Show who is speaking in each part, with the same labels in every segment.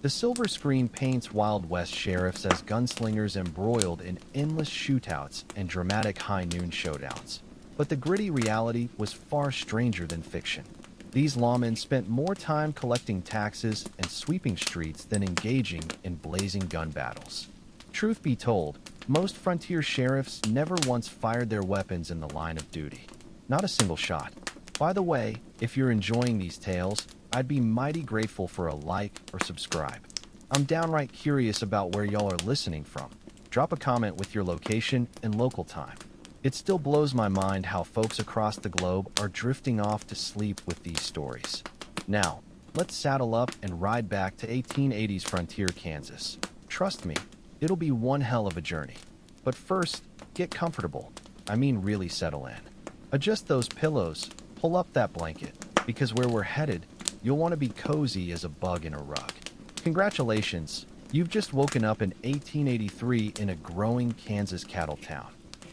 Speaker 1: The silver screen paints Wild West sheriffs as gunslingers embroiled in endless shootouts and dramatic high noon showdowns. But the gritty reality was far stranger than fiction. These lawmen spent more time collecting taxes and sweeping streets than engaging in blazing gun battles. Truth be told, most frontier sheriffs never once fired their weapons in the line of duty. Not a single shot. By the way, if you're enjoying these tales, I'd be mighty grateful for a like or subscribe. I'm downright curious about where y'all are listening from. Drop a comment with your location and local time. It still blows my mind how folks across the globe are drifting off to sleep with these stories. Now, let's saddle up and ride back to 1880s frontier Kansas. Trust me, it'll be one hell of a journey. But first, get comfortable. I mean really settle in. Adjust those pillows, pull up that blanket, because where we're headed, you'll want to be cozy as a bug in a rug. Congratulations, you've just woken up in 1883 in a growing Kansas cattle town.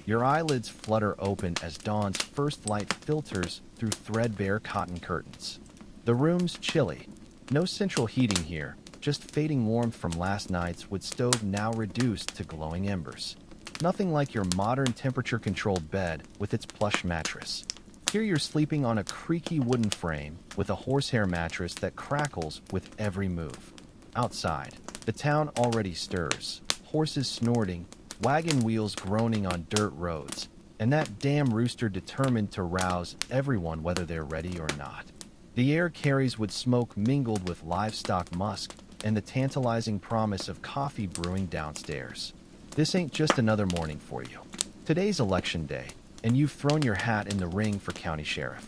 Speaker 1: Your eyelids flutter open as dawn's first light filters through threadbare cotton curtains. The room's chilly. No central heating here, just fading warmth from last night's wood stove now reduced to glowing embers. Nothing like your modern temperature-controlled bed with its plush mattress. Here you're sleeping on a creaky wooden frame with a horsehair mattress that crackles with every move. Outside, the town already stirs, horses snorting, wagon wheels groaning on dirt roads, and that damn rooster determined to rouse everyone whether they're ready or not. The air carries with smoke mingled with livestock musk and the tantalizing promise of coffee brewing downstairs. This ain't just another morning for you. Today's election day, and you've thrown your hat in the ring for county sheriff.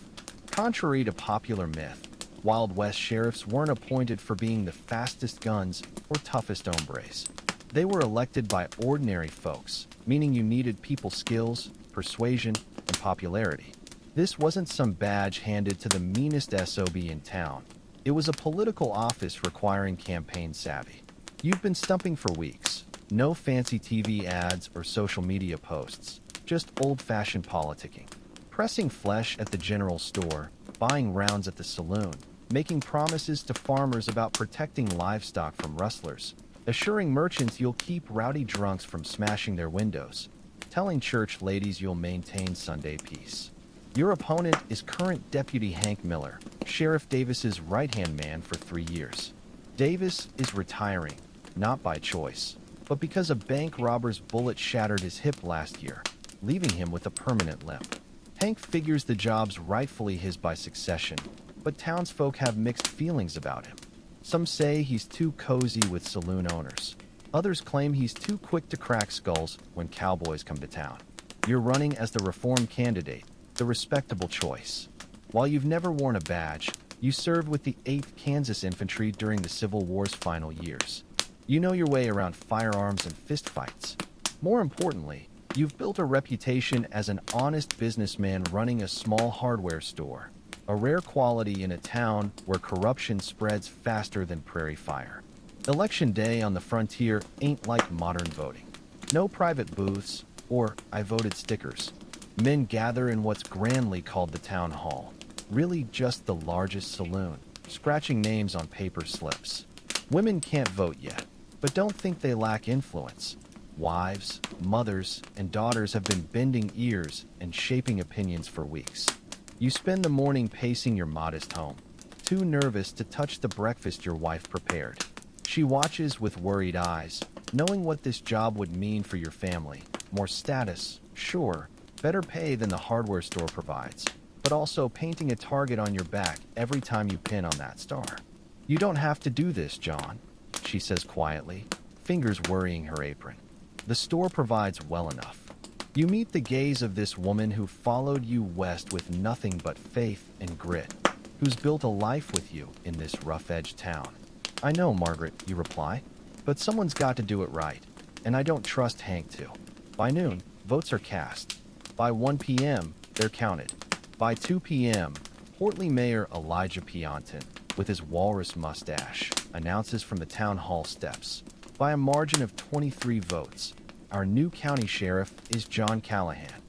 Speaker 1: Contrary to popular myth, Wild West sheriffs weren't appointed for being the fastest guns or toughest hombres. They were elected by ordinary folks, meaning you needed people skills, persuasion, and popularity. This wasn't some badge handed to the meanest SOB in town. It was a political office requiring campaign savvy. You've been stumping for weeks. No fancy TV ads or social media posts, just old-fashioned politicking. Pressing flesh at the general store, buying rounds at the saloon, making promises to farmers about protecting livestock from rustlers, assuring merchants you'll keep rowdy drunks from smashing their windows, telling church ladies you'll maintain Sunday peace. Your opponent is current Deputy Hank Miller, Sheriff Davis's right-hand man for 3 years. Davis is retiring, not by choice, but because a bank robber's bullet shattered his hip last year, leaving him with a permanent limp. Hank figures the job's rightfully his by succession, but townsfolk have mixed feelings about him. Some say he's too cozy with saloon owners. Others claim he's too quick to crack skulls when cowboys come to town. You're running as the reform candidate, the respectable choice. While you've never worn a badge, you served with the 8th Kansas Infantry during the Civil War's final years. You know your way around firearms and fistfights. More importantly, you've built a reputation as an honest businessman running a small hardware store. A rare quality in a town where corruption spreads faster than prairie fire. Election day on the frontier ain't like modern voting. No private booths or "I voted" stickers. Men gather in what's grandly called the town hall, really just the largest saloon, scratching names on paper slips. Women can't vote yet, but don't think they lack influence. Wives, mothers, and daughters have been bending ears and shaping opinions for weeks. You spend the morning pacing your modest home, too nervous to touch the breakfast your wife prepared. She watches with worried eyes, knowing what this job would mean for your family. More status, sure, better pay than the hardware store provides, but also painting a target on your back every time you pin on that star. You don't have to do this, John, she says quietly, fingers worrying her apron. The store provides well enough. You meet the gaze of this woman who followed you west with nothing but faith and grit, who's built a life with you in this rough-edged town. I know, Margaret, you reply, but someone's got to do it right, and I don't trust Hank to. By noon, votes are cast. By 1 p.m., they're counted. By 2 p.m., portly Mayor Elijah Pianton, with his walrus mustache, announces from the town hall steps. By a margin of 23 votes, our new county sheriff is John Callahan.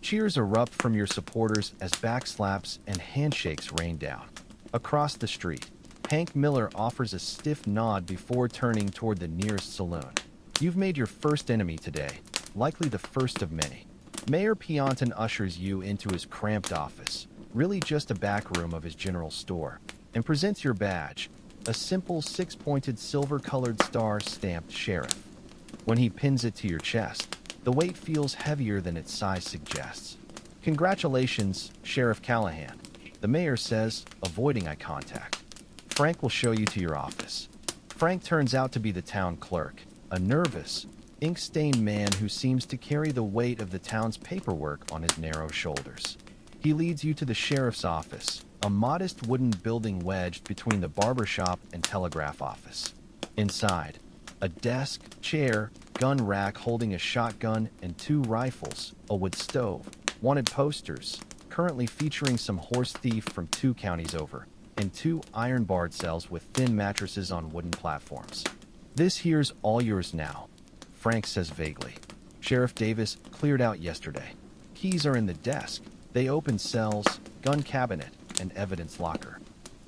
Speaker 1: Cheers erupt from your supporters as backslaps and handshakes rain down. Across the street, Hank Miller offers a stiff nod before turning toward the nearest saloon. You've made your first enemy today, likely the first of many. Mayor Pionton ushers you into his cramped office, really just a back room of his general store, and presents your badge, a simple six-pointed silver-colored star stamped sheriff. When he pins it to your chest, the weight feels heavier than its size suggests. Congratulations, Sheriff Callahan, the mayor says, avoiding eye contact. Frank will show you to your office. Frank turns out to be the town clerk, a nervous, ink-stained man who seems to carry the weight of the town's paperwork on his narrow shoulders. He leads you to the sheriff's office, a modest wooden building wedged between the barber shop and telegraph office. Inside, a desk, chair, gun rack holding a shotgun and 2 rifles, a wood stove, wanted posters, currently featuring some horse thief from 2 counties over, and 2 iron-barred cells with thin mattresses on wooden platforms. This here's all yours now, Frank says vaguely. Sheriff Davis cleared out yesterday. Keys are in the desk. They open cells, gun cabinet, and evidence locker.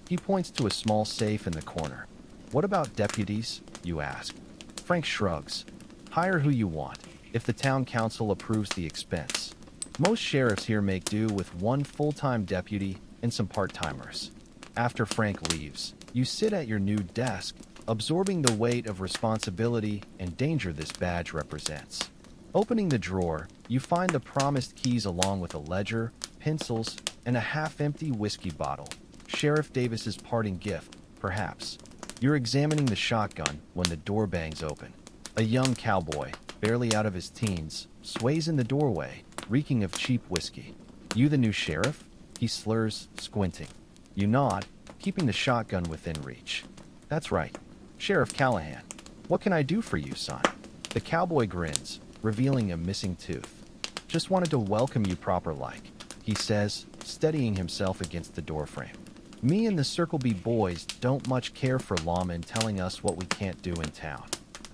Speaker 1: He points to a small safe in the corner. What about deputies, you ask? Frank shrugs. Hire who you want, if the town council approves the expense. Most sheriffs here make do with 1 full-time deputy and some part-timers. After Frank leaves, you sit at your new desk, absorbing the weight of responsibility and danger this badge represents. Opening the drawer, you find the promised keys along with a ledger, pencils, and a half-empty whiskey bottle. Sheriff Davis's parting gift, perhaps. You're examining the shotgun when the door bangs open. A young cowboy, barely out of his teens, sways in the doorway, reeking of cheap whiskey. You the new sheriff? He slurs, squinting. You nod, keeping the shotgun within reach. That's right. Sheriff Callahan. What can I do for you, son? The cowboy grins, revealing a missing tooth. Just wanted to welcome you proper-like, he says, steadying himself against the doorframe. Me and the Circle B boys don't much care for lawmen telling us what we can't do in town.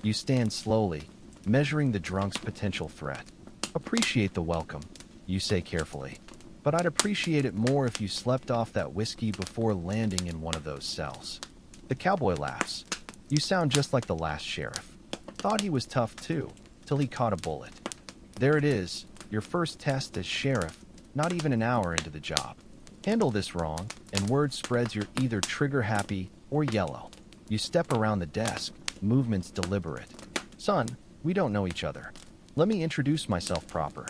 Speaker 1: You stand slowly, measuring the drunk's potential threat. Appreciate the welcome, you say carefully. But I'd appreciate it more if you slept off that whiskey before landing in one of those cells. The cowboy laughs. You sound just like the last sheriff. Thought he was tough too, till he caught a bullet. There it is, your first test as sheriff, not even an hour into the job. Handle this wrong, and word spreads you're either trigger-happy or yellow. You step around the desk, movements deliberate. Son, we don't know each other. Let me introduce myself proper.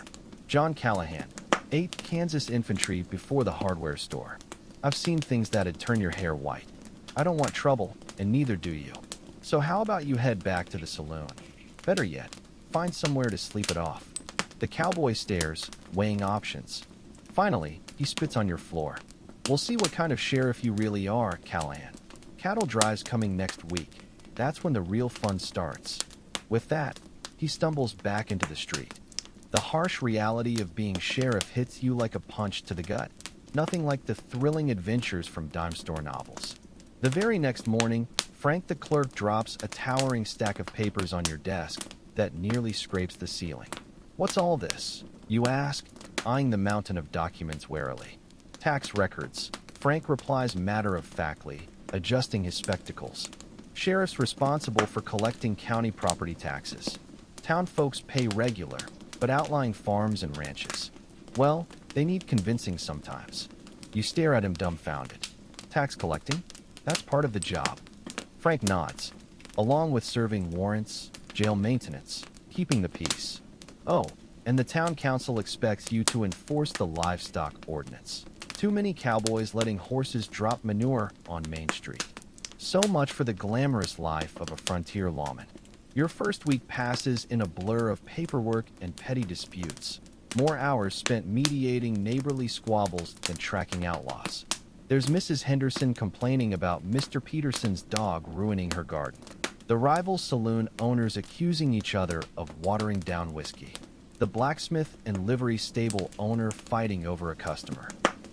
Speaker 1: John Callahan, 8th Kansas Infantry before the hardware store. I've seen things that'd turn your hair white. I don't want trouble, and neither do you. So how about you head back to the saloon? Better yet, find somewhere to sleep it off. The cowboy stares, weighing options. Finally, he spits on your floor. We'll see what kind of sheriff you really are, Callahan. Cattle drive's coming next week. That's when the real fun starts. With that, he stumbles back into the street. The harsh reality of being sheriff hits you like a punch to the gut. Nothing like the thrilling adventures from dime store novels. The very next morning, Frank the clerk drops a towering stack of papers on your desk that nearly scrapes the ceiling. What's all this? You ask, eyeing the mountain of documents warily. Tax records, Frank replies matter-of-factly, adjusting his spectacles. Sheriff's responsible for collecting county property taxes. Town folks pay regular, but outlying farms and ranches. Well, they need convincing sometimes. You stare at him dumbfounded. Tax collecting? That's part of the job. Frank nods, along with serving warrants, jail maintenance, keeping the peace. Oh, and the town council expects you to enforce the livestock ordinance. Too many cowboys letting horses drop manure on Main Street. So much for the glamorous life of a frontier lawman. Your first week passes in a blur of paperwork and petty disputes. More hours spent mediating neighborly squabbles than tracking outlaws. There's Mrs. Henderson complaining about Mr. Peterson's dog ruining her garden. The rival saloon owners accusing each other of watering down whiskey. The blacksmith and livery stable owner fighting over a customer.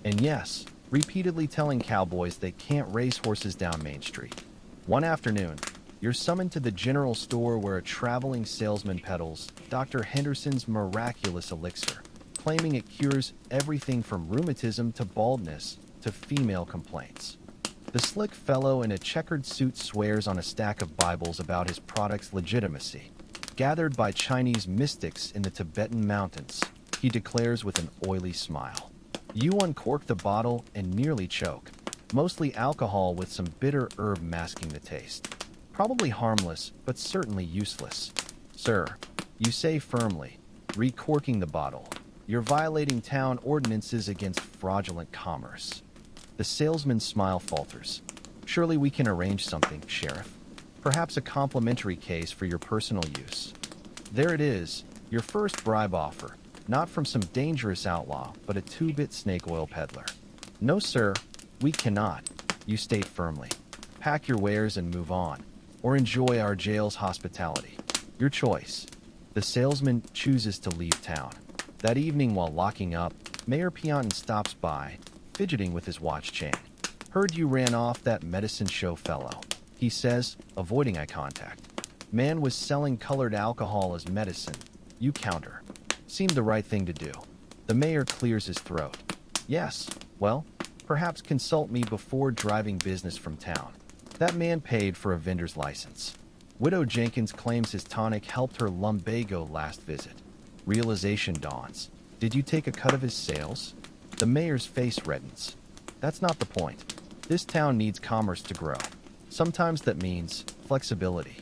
Speaker 1: And yes, repeatedly telling cowboys they can't race horses down Main Street. One afternoon, you're summoned to the general store where a traveling salesman peddles Dr. Henderson's miraculous elixir, claiming it cures everything from rheumatism to baldness to female complaints. The slick fellow in a checkered suit swears on a stack of Bibles about his product's legitimacy. Gathered by Chinese mystics in the Tibetan mountains, he declares with an oily smile. You uncork the bottle and nearly choke. Mostly alcohol with some bitter herb masking the taste. Probably harmless, but certainly useless. Sir, you say firmly, recorking the bottle. You're violating town ordinances against fraudulent commerce. The salesman's smile falters. Surely we can arrange something, Sheriff. Perhaps a complimentary case for your personal use. There it is, your first bribe offer. Not from some dangerous outlaw, but a two-bit snake oil peddler. No, sir, we cannot, you state firmly. Pack your wares and move on, or enjoy our jail's hospitality. Your choice. The salesman chooses to leave town. That evening while locking up, Mayor Pianton stops by, fidgeting with his watch chain. Heard you ran off that medicine show fellow, he says, avoiding eye contact. Man was selling colored alcohol as medicine. You counter. Seemed the right thing to do. The mayor clears his throat. Yes, well, perhaps consult me before driving business from town. That man paid for a vendor's license. Widow Jenkins claims his tonic helped her lumbago last visit. Realization dawns. Did you take a cut of his sales? The mayor's face reddens. That's not the point. This town needs commerce to grow. Sometimes that means flexibility.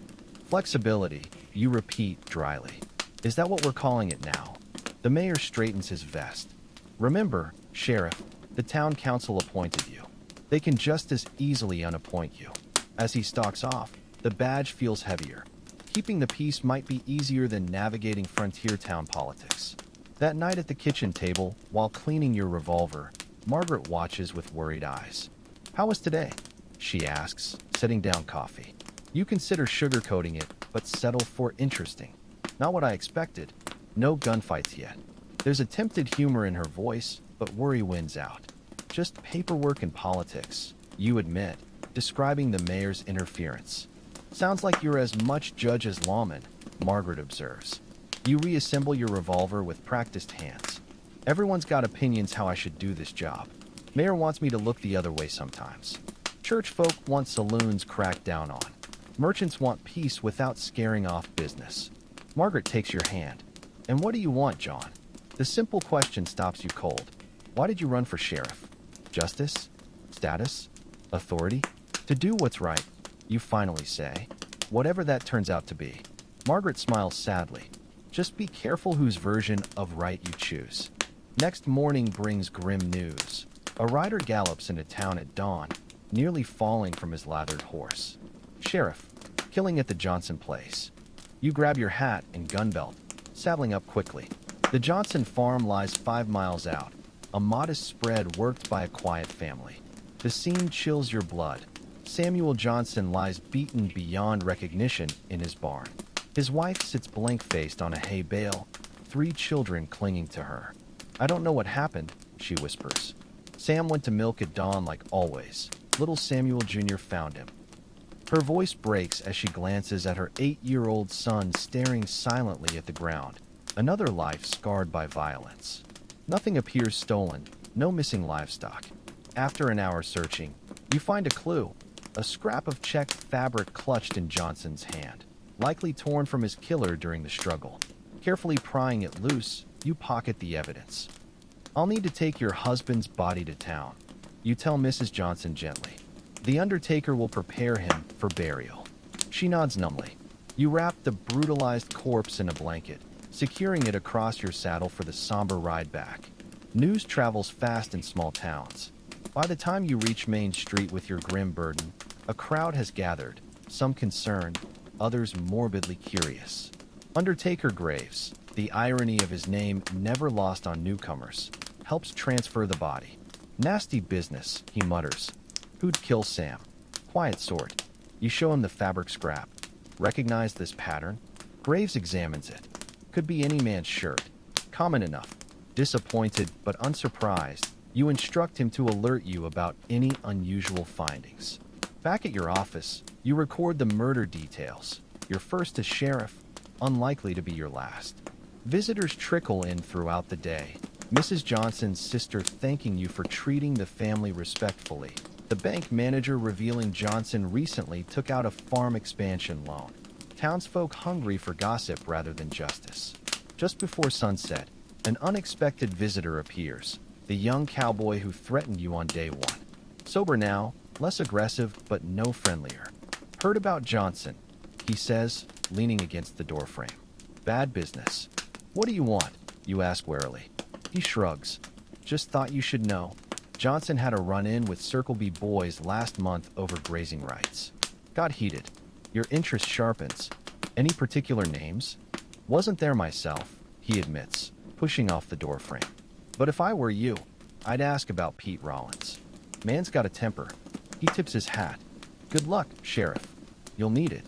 Speaker 1: Flexibility, you repeat dryly. Is that what we're calling it now? The mayor straightens his vest. Remember, Sheriff, the town council appointed you. They can just as easily unappoint you. As he stalks off, the badge feels heavier. Keeping the peace might be easier than navigating frontier town politics. That night at the kitchen table, while cleaning your revolver, Margaret watches with worried eyes. How was today? She asks, setting down coffee. You consider sugarcoating it, but settle for interesting. Not what I expected. No gunfights yet. There's attempted humor in her voice, but worry wins out. Just paperwork and politics, you admit, describing the mayor's interference. Sounds like you're as much judge as lawman, Margaret observes. You reassemble your revolver with practiced hands. Everyone's got opinions how I should do this job. Mayor wants me to look the other way sometimes. Church folk want saloons cracked down on. Merchants want peace without scaring off business. Margaret takes your hand. And what do you want, John? The simple question stops you cold. Why did you run for sheriff? Justice? Status? Authority? To do what's right, you finally say. Whatever that turns out to be. Margaret smiles sadly. Just be careful whose version of right you choose. Next morning brings grim news. A rider gallops into town at dawn, nearly falling from his lathered horse. Sheriff, killing at the Johnson place. You grab your hat and gun belt, saddling up quickly. The Johnson farm lies 5 miles out, a modest spread worked by a quiet family. The scene chills your blood. Samuel Johnson lies beaten beyond recognition in his barn. His wife sits blank-faced on a hay bale, 3 children clinging to her. I don't know what happened, she whispers. Sam went to milk at dawn like always. Little Samuel Jr. found him. Her voice breaks as she glances at her 8-year-old son staring silently at the ground. Another life scarred by violence. Nothing appears stolen, no missing livestock. After an hour searching, you find a clue. A scrap of checked fabric clutched in Johnson's hand, likely torn from his killer during the struggle. Carefully prying it loose, you pocket the evidence. I'll need to take your husband's body to town, you tell Mrs. Johnson gently. The undertaker will prepare him for burial. She nods numbly. You wrap the brutalized corpse in a blanket, securing it across your saddle for the somber ride back. News travels fast in small towns. By the time you reach Main Street with your grim burden, a crowd has gathered, some concerned, others morbidly curious. Undertaker Graves, the irony of his name never lost on newcomers, helps transfer the body. Nasty business, he mutters. Who'd kill Sam? Quiet sort. You show him the fabric scrap. Recognize this pattern? Graves examines it. Could be any man's shirt. Common enough. Disappointed but unsurprised, you instruct him to alert you about any unusual findings. Back at your office, you record the murder details. Your first as sheriff, unlikely to be your last. Visitors trickle in throughout the day. Mrs. Johnson's sister thanking you for treating the family respectfully. The bank manager revealing Johnson recently took out a farm expansion loan. Townsfolk hungry for gossip rather than justice. Just before sunset, an unexpected visitor appears, the young cowboy who threatened you on day one. Sober now, less aggressive, but no friendlier. Heard about Johnson, he says, leaning against the doorframe. Bad business. What do you want? You ask warily. He shrugs. Just thought you should know. Johnson had a run-in with Circle B boys last month over grazing rights. Got heated. Your interest sharpens. Any particular names? Wasn't there myself, he admits, pushing off the doorframe. But if I were you, I'd ask about Pete Rollins. Man's got a temper. He tips his hat. Good luck, Sheriff. You'll need it.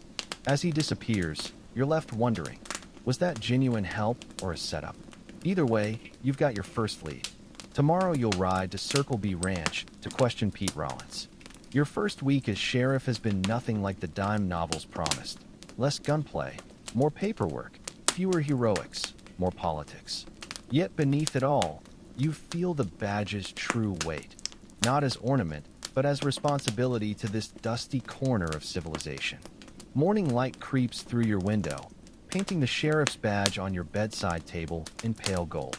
Speaker 1: As he disappears, you're left wondering, was that genuine help or a setup? Either way, you've got your first lead. Tomorrow you'll ride to Circle B Ranch to question Pete Rollins. Your first week as sheriff has been nothing like the dime novels promised. Less gunplay, more paperwork, fewer heroics, more politics. Yet beneath it all, you feel the badge's true weight. Not as ornament, but as responsibility to this dusty corner of civilization. Morning light creeps through your window, painting the sheriff's badge on your bedside table in pale gold.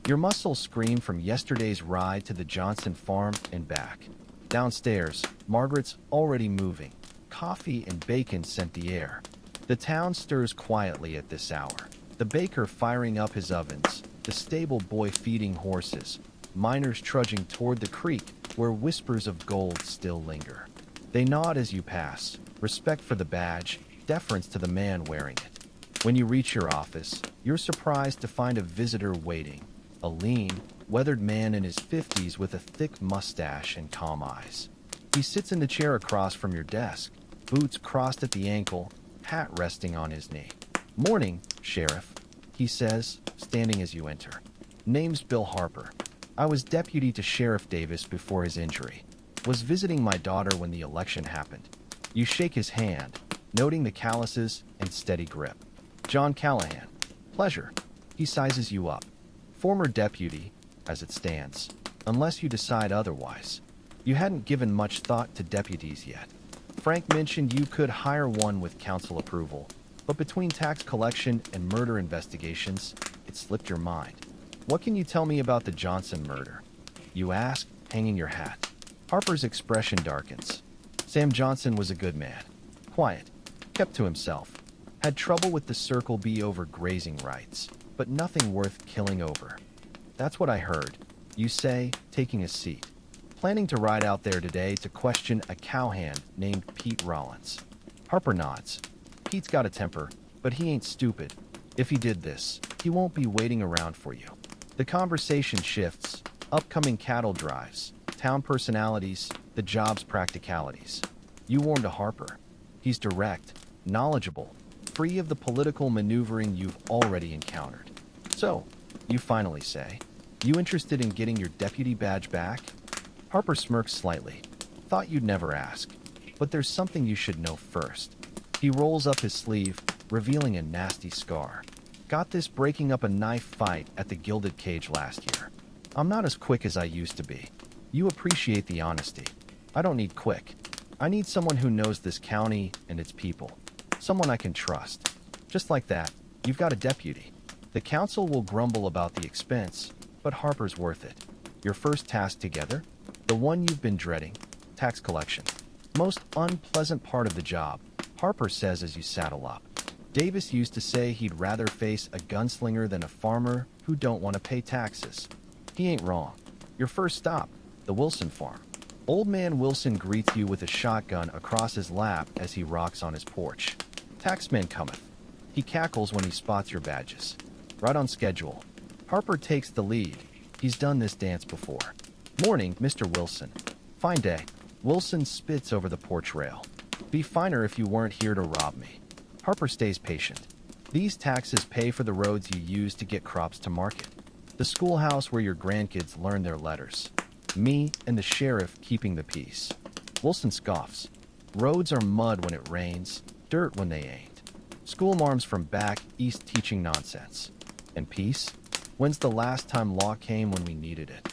Speaker 1: Your muscles scream from yesterday's ride to the Johnson farm and back. Downstairs, Margaret's already moving. Coffee and bacon scent the air. The town stirs quietly at this hour. The baker firing up his ovens, the stable boy feeding horses, miners trudging toward the creek where whispers of gold still linger. They nod as you pass, respect for the badge, deference to the man wearing it. When you reach your office, you're surprised to find a visitor waiting, a lean, weathered man in his 50s with a thick mustache and calm eyes. He sits in the chair across from your desk, boots crossed at the ankle, hat resting on his knee. Morning, Sheriff, he says, standing as you enter. Name's Bill Harper. I was deputy to Sheriff Davis before his injury. Was visiting my daughter when the election happened. You shake his hand, noting the calluses and steady grip. John Callahan. Pleasure. He sizes you up. Former deputy, as it stands, unless you decide otherwise. You hadn't given much thought to deputies yet. Frank mentioned you could hire one with council approval, but between tax collection and murder investigations, it slipped your mind. What can you tell me about the Johnson murder? You ask, hanging your hat. Harper's expression darkens. Sam Johnson was a good man. Quiet. Kept to himself. Had trouble with the Circle B over grazing rights, but nothing worth killing over. That's what I heard, you say, taking a seat. Planning to ride out there today to question a cowhand named Pete Rollins. Harper nods. Pete's got a temper, but he ain't stupid. If he did this, he won't be waiting around for you. The conversation shifts. Upcoming cattle drives, town personalities, the job's practicalities. You warm to Harper. He's direct, knowledgeable, free of the political maneuvering you've already encountered. So, you finally say, you interested in getting your deputy badge back? Harper smirks slightly. Thought you'd never ask. But there's something you should know first. He rolls up his sleeve, revealing a nasty scar. Got this breaking up a knife fight at the Gilded Cage last year. I'm not as quick as I used to be. You appreciate the honesty. I don't need quick. I need someone who knows this county and its people. Someone I can trust. Just like that, you've got a deputy. The council will grumble about the expense, but Harper's worth it. Your first task together? The one you've been dreading, tax collection. Most unpleasant part of the job, Harper says as you saddle up. Davis used to say he'd rather face a gunslinger than a farmer who don't want to pay taxes. He ain't wrong. Your first stop, the Wilson farm. Old man Wilson greets you with a shotgun across his lap as he rocks on his porch. Taxman cometh. He cackles when he spots your badges. Right on schedule. Harper takes the lead. He's done this dance before. Morning, Mr. Wilson. Fine day. Wilson spits over the porch rail. Be finer if you weren't here to rob me. Harper stays patient. These taxes pay for the roads you use to get crops to market. The schoolhouse where your grandkids learn their letters. Me and the sheriff keeping the peace. Wilson scoffs. Roads are mud when it rains, dirt when they ain't. Schoolmarms from back east teaching nonsense. And peace? When's the last time law came when we needed it?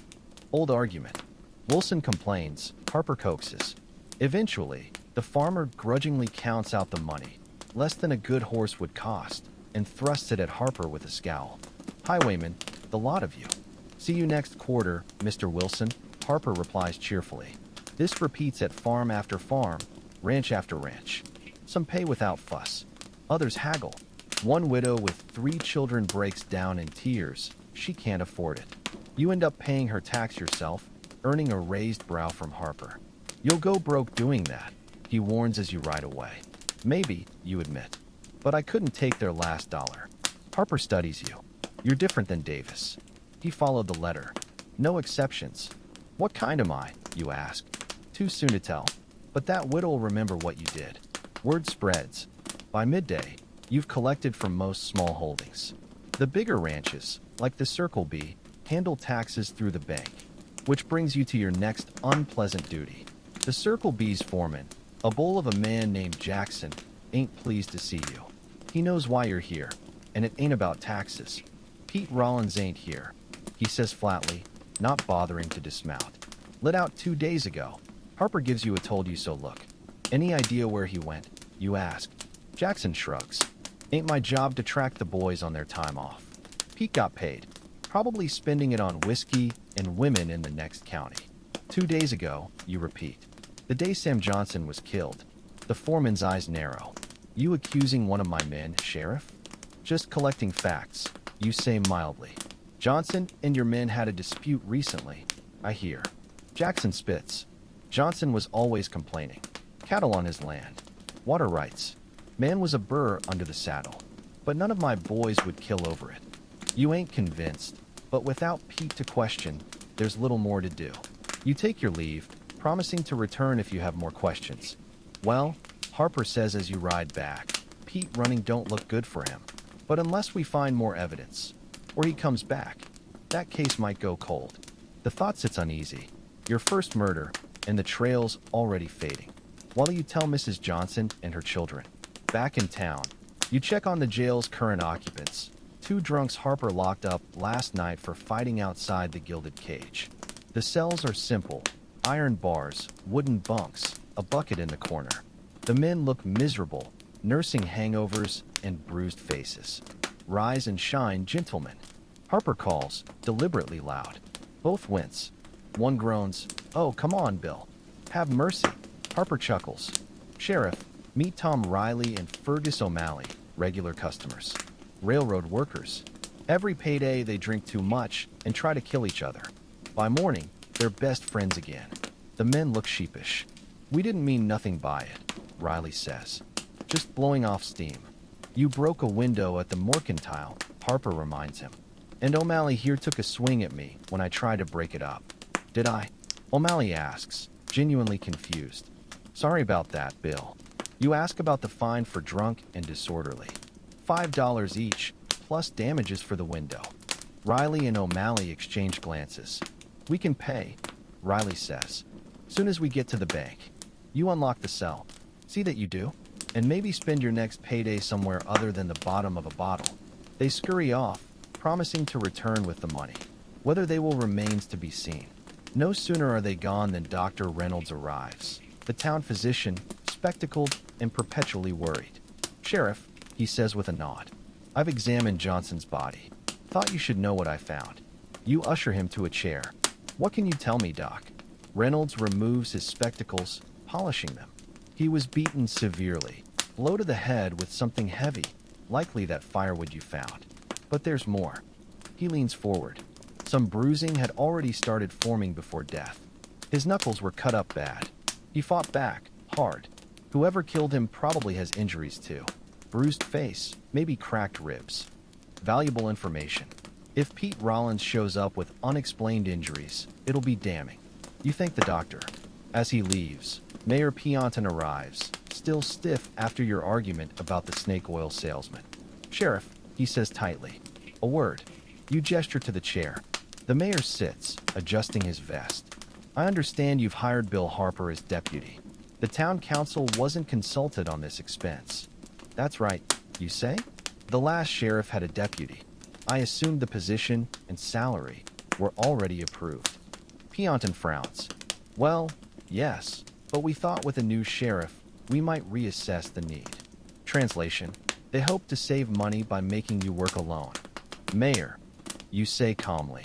Speaker 1: Old argument. Wilson complains, Harper coaxes. Eventually, the farmer grudgingly counts out the money, less than a good horse would cost, and thrusts it at Harper with a scowl. Highwayman, the lot of you. See you next quarter, Mr. Wilson, Harper replies cheerfully. This repeats at farm after farm, ranch after ranch. Some pay without fuss. Others haggle. One widow with 3 children breaks down in tears. She can't afford it. You end up paying her tax yourself, earning a raised brow from Harper. You'll go broke doing that, he warns as you ride away. Maybe, you admit. But I couldn't take their last dollar. Harper studies you. You're different than Davis. He followed the letter. No exceptions. What kind am I, you ask? Too soon to tell. But that widow'll remember what you did. Word spreads. By midday, you've collected from most small holdings. The bigger ranches, like the Circle B, handle taxes through the bank, which brings you to your next unpleasant duty. The Circle B's foreman, a bull of a man named Jackson, ain't pleased to see you. He knows why you're here, and it ain't about taxes. Pete Rollins ain't here, he says flatly, not bothering to dismount. Let out 2 days ago. Harper gives you a told-you-so look. Any idea where he went? You ask. Jackson shrugs. Ain't my job to track the boys on their time off. Pete got paid, probably spending it on whiskey and women in the next county. 2 days ago, you repeat. The day Sam Johnson was killed. The foreman's eyes narrow. You accusing one of my men, Sheriff? Just collecting facts, you say mildly. Johnson and your men had a dispute recently, I hear. Jackson spits. Johnson was always complaining. Cattle on his land. Water rights. Man was a burr under the saddle. But none of my boys would kill over it. You ain't convinced, but without Pete to question, there's little more to do. You take your leave, promising to return if you have more questions. Well, Harper says as you ride back, Pete running don't look good for him. But unless we find more evidence, or he comes back, that case might go cold. The thought sits uneasy. Your first murder, and the trail's already fading. What'll you tell Mrs. Johnson and her children? Back in town, you check on the jail's current occupants. 2 drunks Harper locked up last night for fighting outside the gilded cage. The cells are simple. Iron bars, wooden bunks, a bucket in the corner. The men look miserable, nursing hangovers and bruised faces. Rise and shine, gentlemen. Harper calls, deliberately loud. Both wince. One groans, oh, come on, Bill. Have mercy. Harper chuckles. Sheriff, meet Tom Riley and Fergus O'Malley, regular customers. Railroad workers. Every payday they drink too much and try to kill each other. By morning, they're best friends again. The men look sheepish. We didn't mean nothing by it, Riley says. Just blowing off steam. You broke a window at the Mercantile, Harper reminds him. And O'Malley here took a swing at me when I tried to break it up. Did I? O'Malley asks, genuinely confused. Sorry about that, Bill. You ask about the fine for drunk and disorderly. $5 each, plus damages for the window. Riley and O'Malley exchange glances. We can pay, Riley says. Soon as we get to the bank. You unlock the cell. See that you do. And maybe spend your next payday somewhere other than the bottom of a bottle. They scurry off, promising to return with the money. Whether they will remains to be seen. No sooner are they gone than Dr. Reynolds arrives. The town physician, spectacled and perpetually worried. Sheriff, he says with a nod. I've examined Johnson's body. Thought you should know what I found. You usher him to a chair. What can you tell me, Doc? Reynolds removes his spectacles, polishing them. He was beaten severely, blow to the head with something heavy, likely that firewood you found. But there's more. He leans forward. Some bruising had already started forming before death. His knuckles were cut up bad. He fought back, hard. Whoever killed him probably has injuries too. Bruised face, maybe cracked ribs. Valuable information. If Pete Rollins shows up with unexplained injuries, it'll be damning. You thank the doctor. As he leaves, Mayor Peonton arrives, still stiff after your argument about the snake oil salesman. Sheriff, he says tightly. A word. You gesture to the chair. The mayor sits, adjusting his vest. I understand you've hired Bill Harper as deputy. The town council wasn't consulted on this expense. That's right, you say? The last sheriff had a deputy. I assumed the position and salary were already approved. Pianton frowns. Well, yes, but we thought with a new sheriff, we might reassess the need. Translation: they hope to save money by making you work alone. Mayor, you say calmly,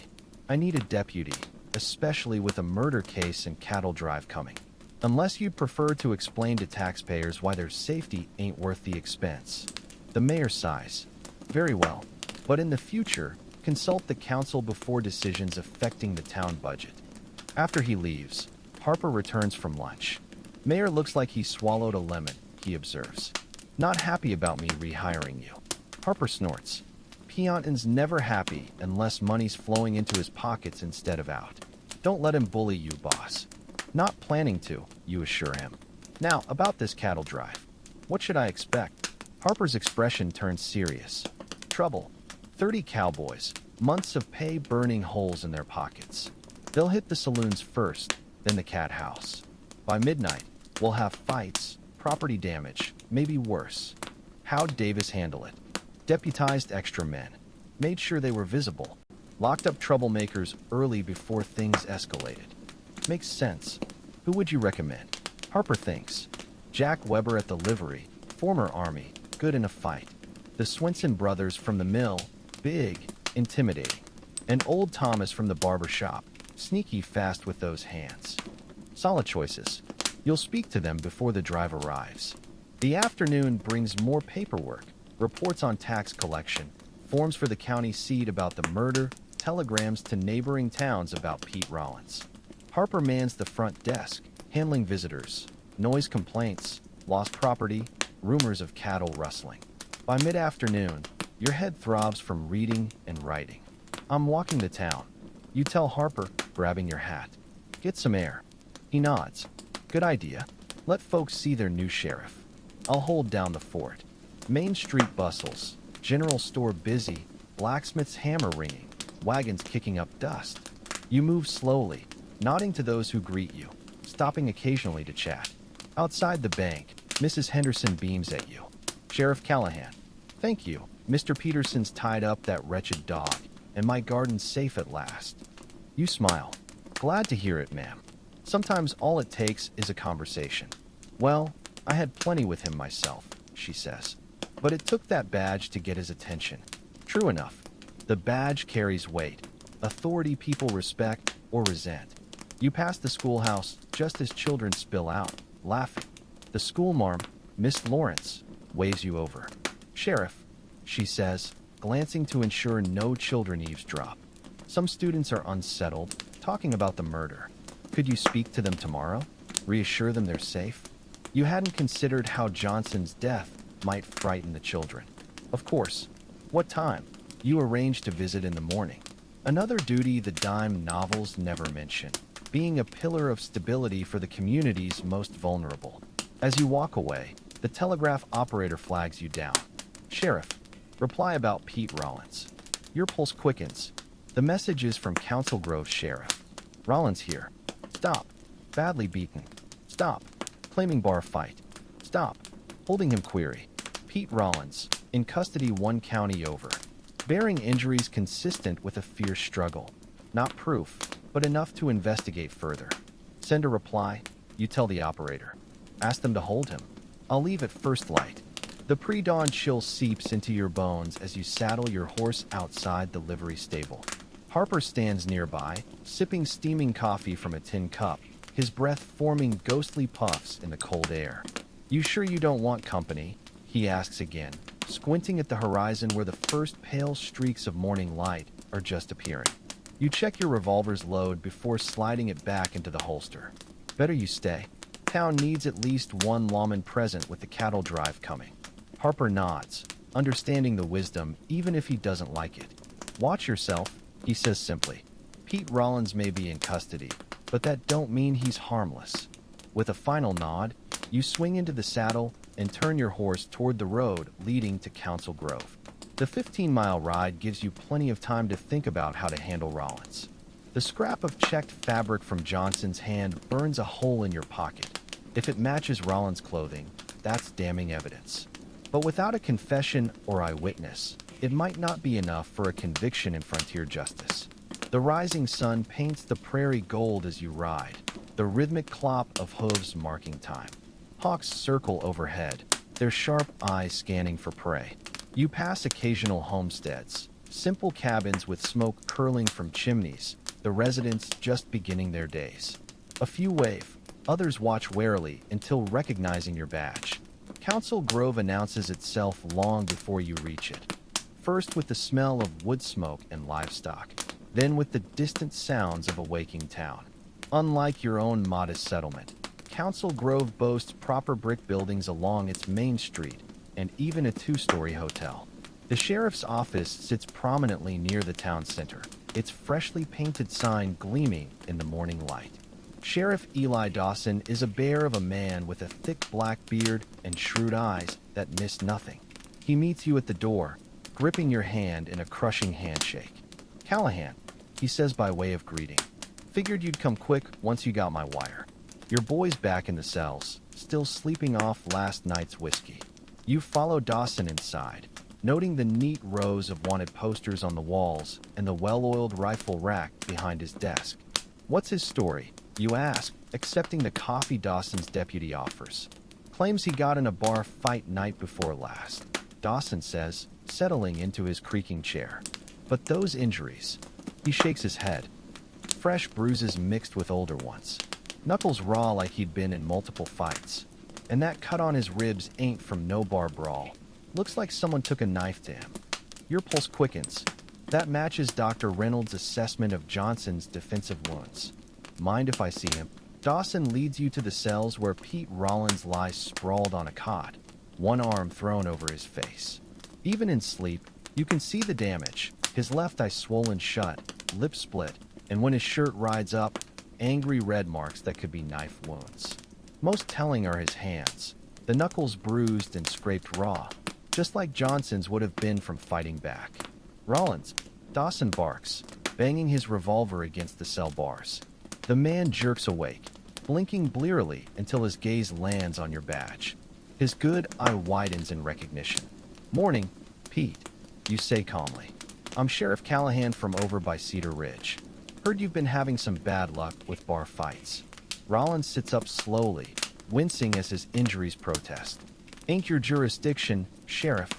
Speaker 1: I need a deputy, especially with a murder case and cattle drive coming. Unless you'd prefer to explain to taxpayers why their safety ain't worth the expense. The mayor sighs. Very well, but in the future, consult the council before decisions affecting the town budget. After he leaves, Harper returns from lunch. Mayor looks like he swallowed a lemon, he observes. Not happy about me rehiring you. Harper snorts. Pianton's never happy unless money's flowing into his pockets instead of out. Don't let him bully you, boss. Not planning to, you assure him. Now, about this cattle drive. What should I expect? Harper's expression turns serious. Trouble. 30 cowboys, months of pay burning holes in their pockets. They'll hit the saloons first, then the cat house. By midnight, we'll have fights, property damage, maybe worse. How'd Davis handle it? Deputized extra men. Made sure they were visible. Locked up troublemakers early before things escalated. Makes sense. Who would you recommend? Harper thinks. Jack Weber at the livery, former Army, good in a fight. The Swenson brothers from the mill, big, intimidating. And old Thomas from the barber shop, sneaky fast with those hands. Solid choices. You'll speak to them before the drive arrives. The afternoon brings more paperwork, reports on tax collection, forms for the county seat about the murder, telegrams to neighboring towns about Pete Rollins. Harper mans the front desk, handling visitors, noise complaints, lost property, rumors of cattle rustling. By mid-afternoon, your head throbs from reading and writing. I'm walking the town. You tell Harper, grabbing your hat. Get some air. He nods. Good idea. Let folks see their new sheriff. I'll hold down the fort. Main Street bustles, general store busy, blacksmith's hammer ringing, wagons kicking up dust. You move slowly, nodding to those who greet you, stopping occasionally to chat. Outside the bank, Mrs. Henderson beams at you. Sheriff Callahan. Thank you. Mr. Peterson's tied up that wretched dog, and my garden's safe at last. You smile. Glad to hear it, ma'am. Sometimes all it takes is a conversation. Well, I had plenty with him myself, she says. But it took that badge to get his attention. True enough. The badge carries weight. Authority people respect or resent. You pass the schoolhouse just as children spill out, laughing. The schoolmarm, Miss Lawrence, waves you over. Sheriff, she says, glancing to ensure no children eavesdrop. Some students are unsettled, talking about the murder. Could you speak to them tomorrow? Reassure them they're safe? You hadn't considered how Johnson's death might frighten the children. Of course. What time? You arrange to visit in the morning. Another duty the dime novels never mention. Being a pillar of stability for the community's most vulnerable. As you walk away, the telegraph operator flags you down. Sheriff, reply about Pete Rollins. Your pulse quickens. The message is from Council Grove Sheriff. Rollins here. Stop. Badly beaten. Stop. Claiming bar fight. Stop. Holding him query. Pete Rollins, in custody 1 county over. Bearing injuries consistent with a fierce struggle. Not proof, but enough to investigate further. Send a reply. You tell the operator. Ask them to hold him. I'll leave at first light. The pre-dawn chill seeps into your bones as you saddle your horse outside the livery stable. Harper stands nearby, sipping steaming coffee from a tin cup, his breath forming ghostly puffs in the cold air. You sure you don't want company? He asks again, squinting at the horizon where the first pale streaks of morning light are just appearing. You check your revolver's load before sliding it back into the holster. Better you stay. Town needs at least one lawman present with the cattle drive coming. Harper nods, understanding the wisdom even if he doesn't like it. Watch yourself, he says simply. Pete Rollins may be in custody, but that don't mean he's harmless. With a final nod, you swing into the saddle and turn your horse toward the road leading to Council Grove. The 15-mile ride gives you plenty of time to think about how to handle Rollins. The scrap of checked fabric from Johnson's hand burns a hole in your pocket. If it matches Rollins' clothing, that's damning evidence. But without a confession or eyewitness, it might not be enough for a conviction in frontier justice. The rising sun paints the prairie gold as you ride, the rhythmic clop of hooves marking time. Hawks circle overhead, their sharp eyes scanning for prey. You pass occasional homesteads, simple cabins with smoke curling from chimneys, the residents just beginning their days. A few wave, others watch warily until recognizing your badge. Council Grove announces itself long before you reach it. First with the smell of wood smoke and livestock, then with the distant sounds of a waking town. Unlike your own modest settlement, Council Grove boasts proper brick buildings along its main street and even a two-story hotel. The sheriff's office sits prominently near the town center, its freshly painted sign gleaming in the morning light. Sheriff Eli Dawson is a bear of a man with a thick black beard and shrewd eyes that miss nothing. He meets you at the door, gripping your hand in a crushing handshake. "Callahan," he says by way of greeting. "Figured you'd come quick once you got my wire. Your boy's back in the cells, still sleeping off last night's whiskey." You follow Dawson inside, noting the neat rows of wanted posters on the walls and the well-oiled rifle rack behind his desk. "What's his story?" you ask, accepting the coffee Dawson's deputy offers. "Claims he got in a bar fight night before last," Dawson says, settling into his creaking chair. "But those injuries..." He shakes his head. Fresh bruises mixed with older ones. Knuckles raw like he'd been in multiple fights. And that cut on his ribs ain't from no bar brawl. Looks like someone took a knife to him. Your pulse quickens. That matches Dr. Reynolds' assessment of Johnson's defensive wounds. "Mind if I see him?" Dawson leads you to the cells where Pete Rollins lies sprawled on a cot, one arm thrown over his face. Even in sleep, you can see the damage. His left eye swollen shut, lips split, and when his shirt rides up, angry red marks that could be knife wounds. Most telling are his hands, the knuckles bruised and scraped raw, just like Johnson's would have been from fighting back. "Rollins," Dawson barks, banging his revolver against the cell bars. The man jerks awake, blinking blearily until his gaze lands on your badge. His good eye widens in recognition. "Morning, Pete," you say calmly. "I'm Sheriff Callahan from over by Cedar Ridge. Heard you've been having some bad luck with bar fights." Rollins sits up slowly, wincing as his injuries protest. "Ain't your jurisdiction, Sheriff,"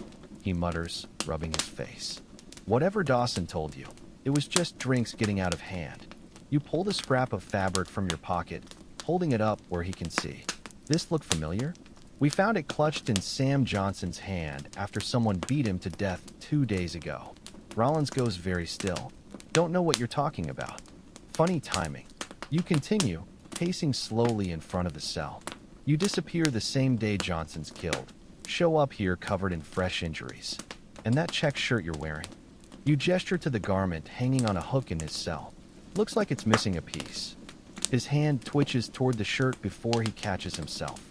Speaker 1: he mutters, rubbing his face. "Whatever Dawson told you, it was just drinks getting out of hand." You pulled a scrap of fabric from your pocket, holding it up where he can see. "This look familiar? We found it clutched in Sam Johnson's hand after someone beat him to death 2 days ago." Rollins goes very still. "Don't know what you're talking about." Funny timing. You continue, pacing slowly in front of the cell. You disappear the same day Johnson's killed. Show up here covered in fresh injuries. "And that check shirt you're wearing?" You gesture to the garment hanging on a hook in his cell. "Looks like it's missing a piece." His hand twitches toward the shirt before he catches himself.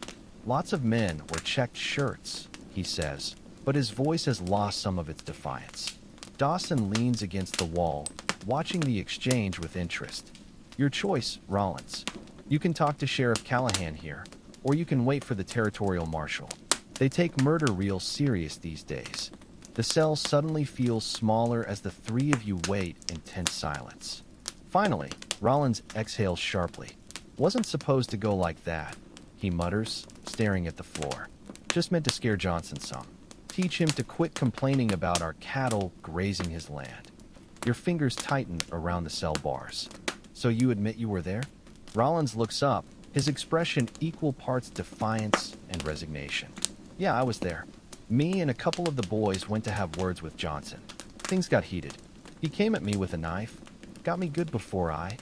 Speaker 1: "Lots of men wear checked shirts," he says, but his voice has lost some of its defiance. Dawson leans against the wall, watching the exchange with interest. "Your choice, Rollins. You can talk to Sheriff Callahan here, or you can wait for the territorial marshal. They take murder real serious these days." The cell suddenly feels smaller as the three of you wait in tense silence. Finally, Rollins exhales sharply. "Wasn't supposed to go like that," he mutters, staring at the floor. "Just meant to scare Johnson some. Teach him to quit complaining about our cattle grazing his land." Your fingers tighten around the cell bars. "So you admit you were there?" Rollins looks up, his expression equal parts defiance and resignation. "Yeah, I was there. Me and a couple of the boys went to have words with Johnson. Things got heated. He came at me with a knife. Got me good before I..."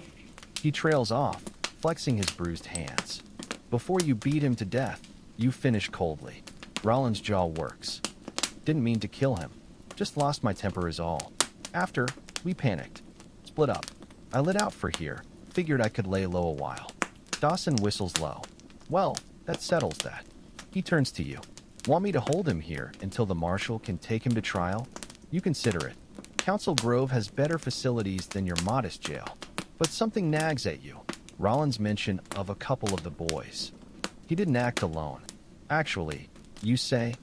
Speaker 1: He trails off, flexing his bruised hands. "Before you beat him to death," you finish coldly. Rollins' jaw works. "Didn't mean to kill him. Just lost my temper is all. After, we panicked. Split up. I lit out for here. Figured I could lay low a while." Dawson whistles low. "Well, that settles that." He turns to you. "Want me to hold him here until the marshal can take him to trial? You consider it. Council Grove has better facilities than your modest jail. But something nags at you." Rollins' mention of a couple of the boys. "He didn't act alone. Actually, you say,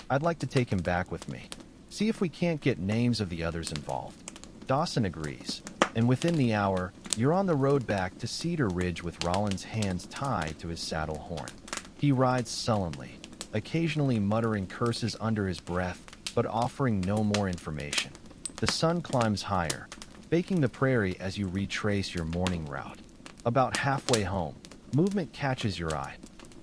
Speaker 1: I'd like to take him back with me. See if we can't get names of the others involved." Dawson agrees. And within the hour, you're on the road back to Cedar Ridge with Rollins' hands tied to his saddle horn. He rides sullenly, occasionally muttering curses under his breath, but offering no more information. The sun climbs higher, baking the prairie as you retrace your morning route. About halfway home, movement catches your eye.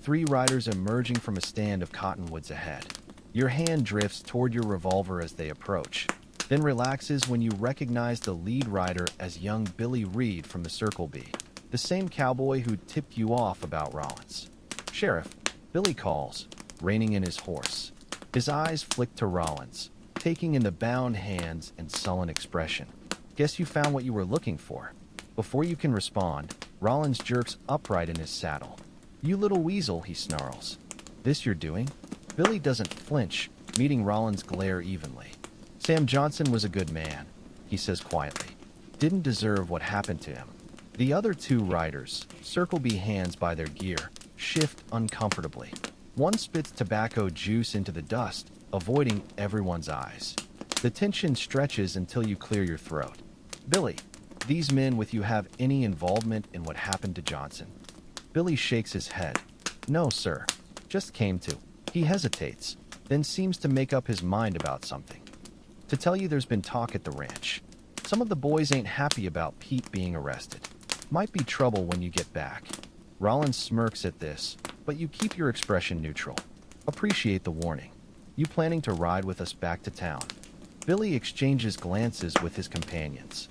Speaker 1: 3 riders emerging from a stand of cottonwoods ahead. Your hand drifts toward your revolver as they approach, then relaxes when you recognize the lead rider as young Billy Reed from the Circle B, the same cowboy who tipped you off about Rollins. "Sheriff," Billy calls, reining in his horse. His eyes flick to Rollins, taking in the bound hands and sullen expression. "Guess you found what you were looking for." Before you can respond, Rollins jerks upright in his saddle. "You little weasel," he snarls. "This you're doing?" Billy doesn't flinch, meeting Rollins' glare evenly. "Sam Johnson was a good man," he says quietly. "Didn't deserve what happened to him." The other 2 riders, Circle B hands by their gear, shift uncomfortably. One spits tobacco juice into the dust, avoiding everyone's eyes. The tension stretches until you clear your throat. "Billy, these men with you have any involvement in what happened to Johnson?" Billy shakes his head. "No, sir. Just came to." He hesitates, then seems to make up his mind about something. "To tell you there's been talk at the ranch. Some of the boys ain't happy about Pete being arrested. Might be trouble when you get back." Rollins smirks at this, but you keep your expression neutral. "Appreciate the warning. You planning to ride with us back to town?" Billy exchanges glances with his companions.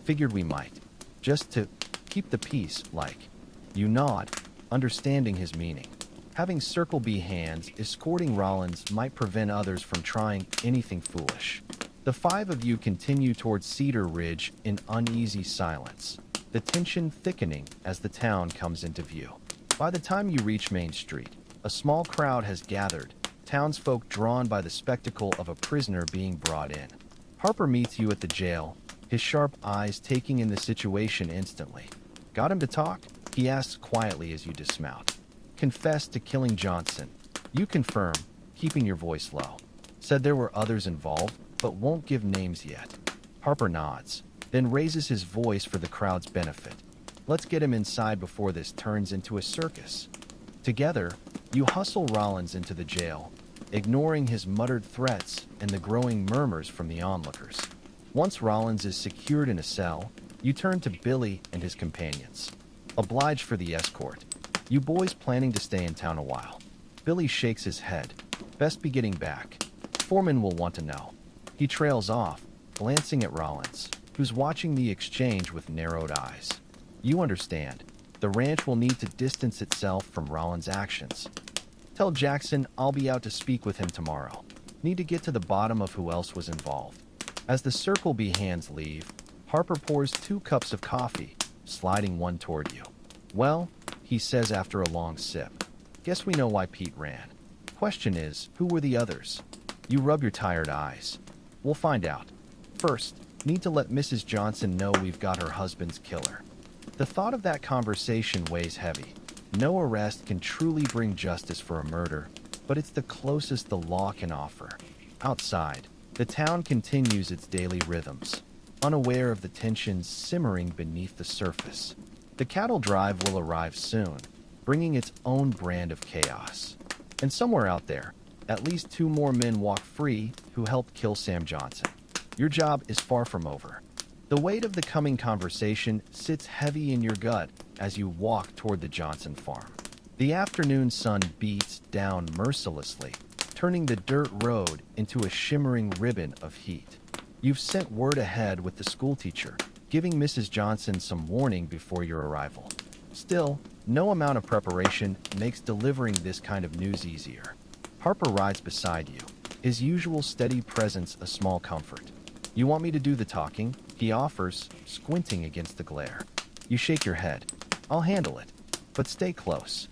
Speaker 1: "Figured we might. Just to keep the peace, like." You nod, understanding his meaning. Having Circle B hands escorting Rollins might prevent others from trying anything foolish. The 5 of you continue towards Cedar Ridge in uneasy silence, the tension thickening as the town comes into view. By the time you reach Main Street, a small crowd has gathered, townsfolk drawn by the spectacle of a prisoner being brought in. Harper meets you at the jail, his sharp eyes taking in the situation instantly. "Got him to talk?" he asks quietly as you dismount. "Confessed to killing Johnson." You confirm, keeping your voice low. "Said there were others involved, but won't give names yet." Harper nods, then raises his voice for the crowd's benefit. "Let's get him inside before this turns into a circus." Together, you hustle Rollins into the jail, ignoring his muttered threats and the growing murmurs from the onlookers. Once Rollins is secured in a cell, you turn to Billy and his companions. "Obliged for the escort. You boys planning to stay in town a while?" Billy shakes his head. "Best be getting back. Foreman will want to know." He trails off, glancing at Rollins, who's watching the exchange with narrowed eyes. You understand. The ranch will need to distance itself from Rollins' actions. "Tell Jackson I'll be out to speak with him tomorrow. Need to get to the bottom of who else was involved." As the Circle B hands leave, Harper pours 2 cups of coffee, sliding one toward you. "Well," he says after a long sip, "guess we know why Pete ran. Question is, who were the others?" You rub your tired eyes. "We'll find out. First, need to let Mrs. Johnson know we've got her husband's killer." The thought of that conversation weighs heavy. No arrest can truly bring justice for a murder, but it's the closest the law can offer. Outside, the town continues its daily rhythms, unaware of the tensions simmering beneath the surface. The cattle drive will arrive soon, bringing its own brand of chaos. And somewhere out there, at least 2 more men walk free who helped kill Sam Johnson. Your job is far from over. The weight of the coming conversation sits heavy in your gut as you walk toward the Johnson farm. The afternoon sun beats down mercilessly, turning the dirt road into a shimmering ribbon of heat. You've sent word ahead with the schoolteacher, giving Mrs. Johnson some warning before your arrival. Still, no amount of preparation makes delivering this kind of news easier. Harper rides beside you, his usual steady presence a small comfort. "You want me to do the talking?" he offers, squinting against the glare. You shake your head. "I'll handle it, but stay close."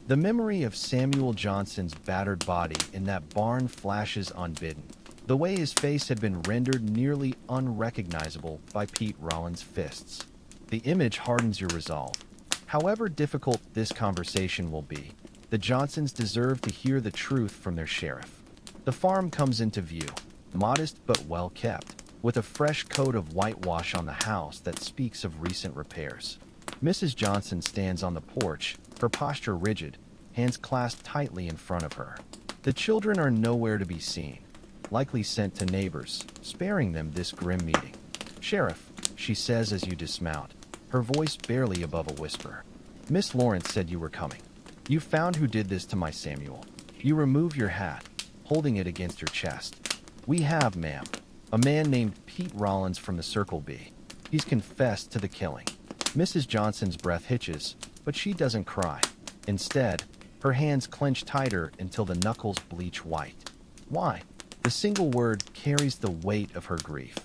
Speaker 1: The memory of Samuel Johnson's battered body in that barn flashes unbidden. The way his face had been rendered nearly unrecognizable by Pete Rollins' fists. The image hardens your resolve. However difficult this conversation will be, the Johnsons deserve to hear the truth from their sheriff. The farm comes into view, modest but well kept, with a fresh coat of whitewash on the house that speaks of recent repairs. Mrs. Johnson stands on the porch, her posture rigid, hands clasped tightly in front of her. The children are nowhere to be seen, likely sent to neighbors, sparing them this grim meeting. "Sheriff," she says as you dismount, her voice barely above a whisper. "Miss Lawrence said you were coming. You found who did this to my Samuel." You remove your hat, holding it against your chest. "We have, ma'am. A man named Pete Rollins from the Circle B. He's confessed to the killing." Mrs. Johnson's breath hitches, but she doesn't cry. Instead, her hands clench tighter until the knuckles bleach white. "Why?" The single word carries the weight of her grief.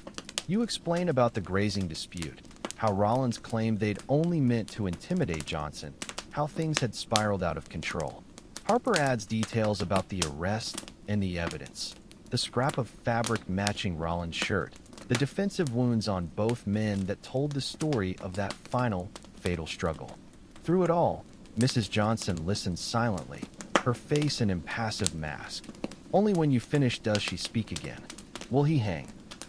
Speaker 1: You explain about the grazing dispute, how Rollins claimed they'd only meant to intimidate Johnson, how things had spiraled out of control. Harper adds details about the arrest and the evidence. The scrap of fabric matching Rollins' shirt, the defensive wounds on both men that told the story of that final, fatal struggle. Through it all, Mrs. Johnson listens silently, her face an impassive mask. Only when you finish does she speak again. "Will he hang?"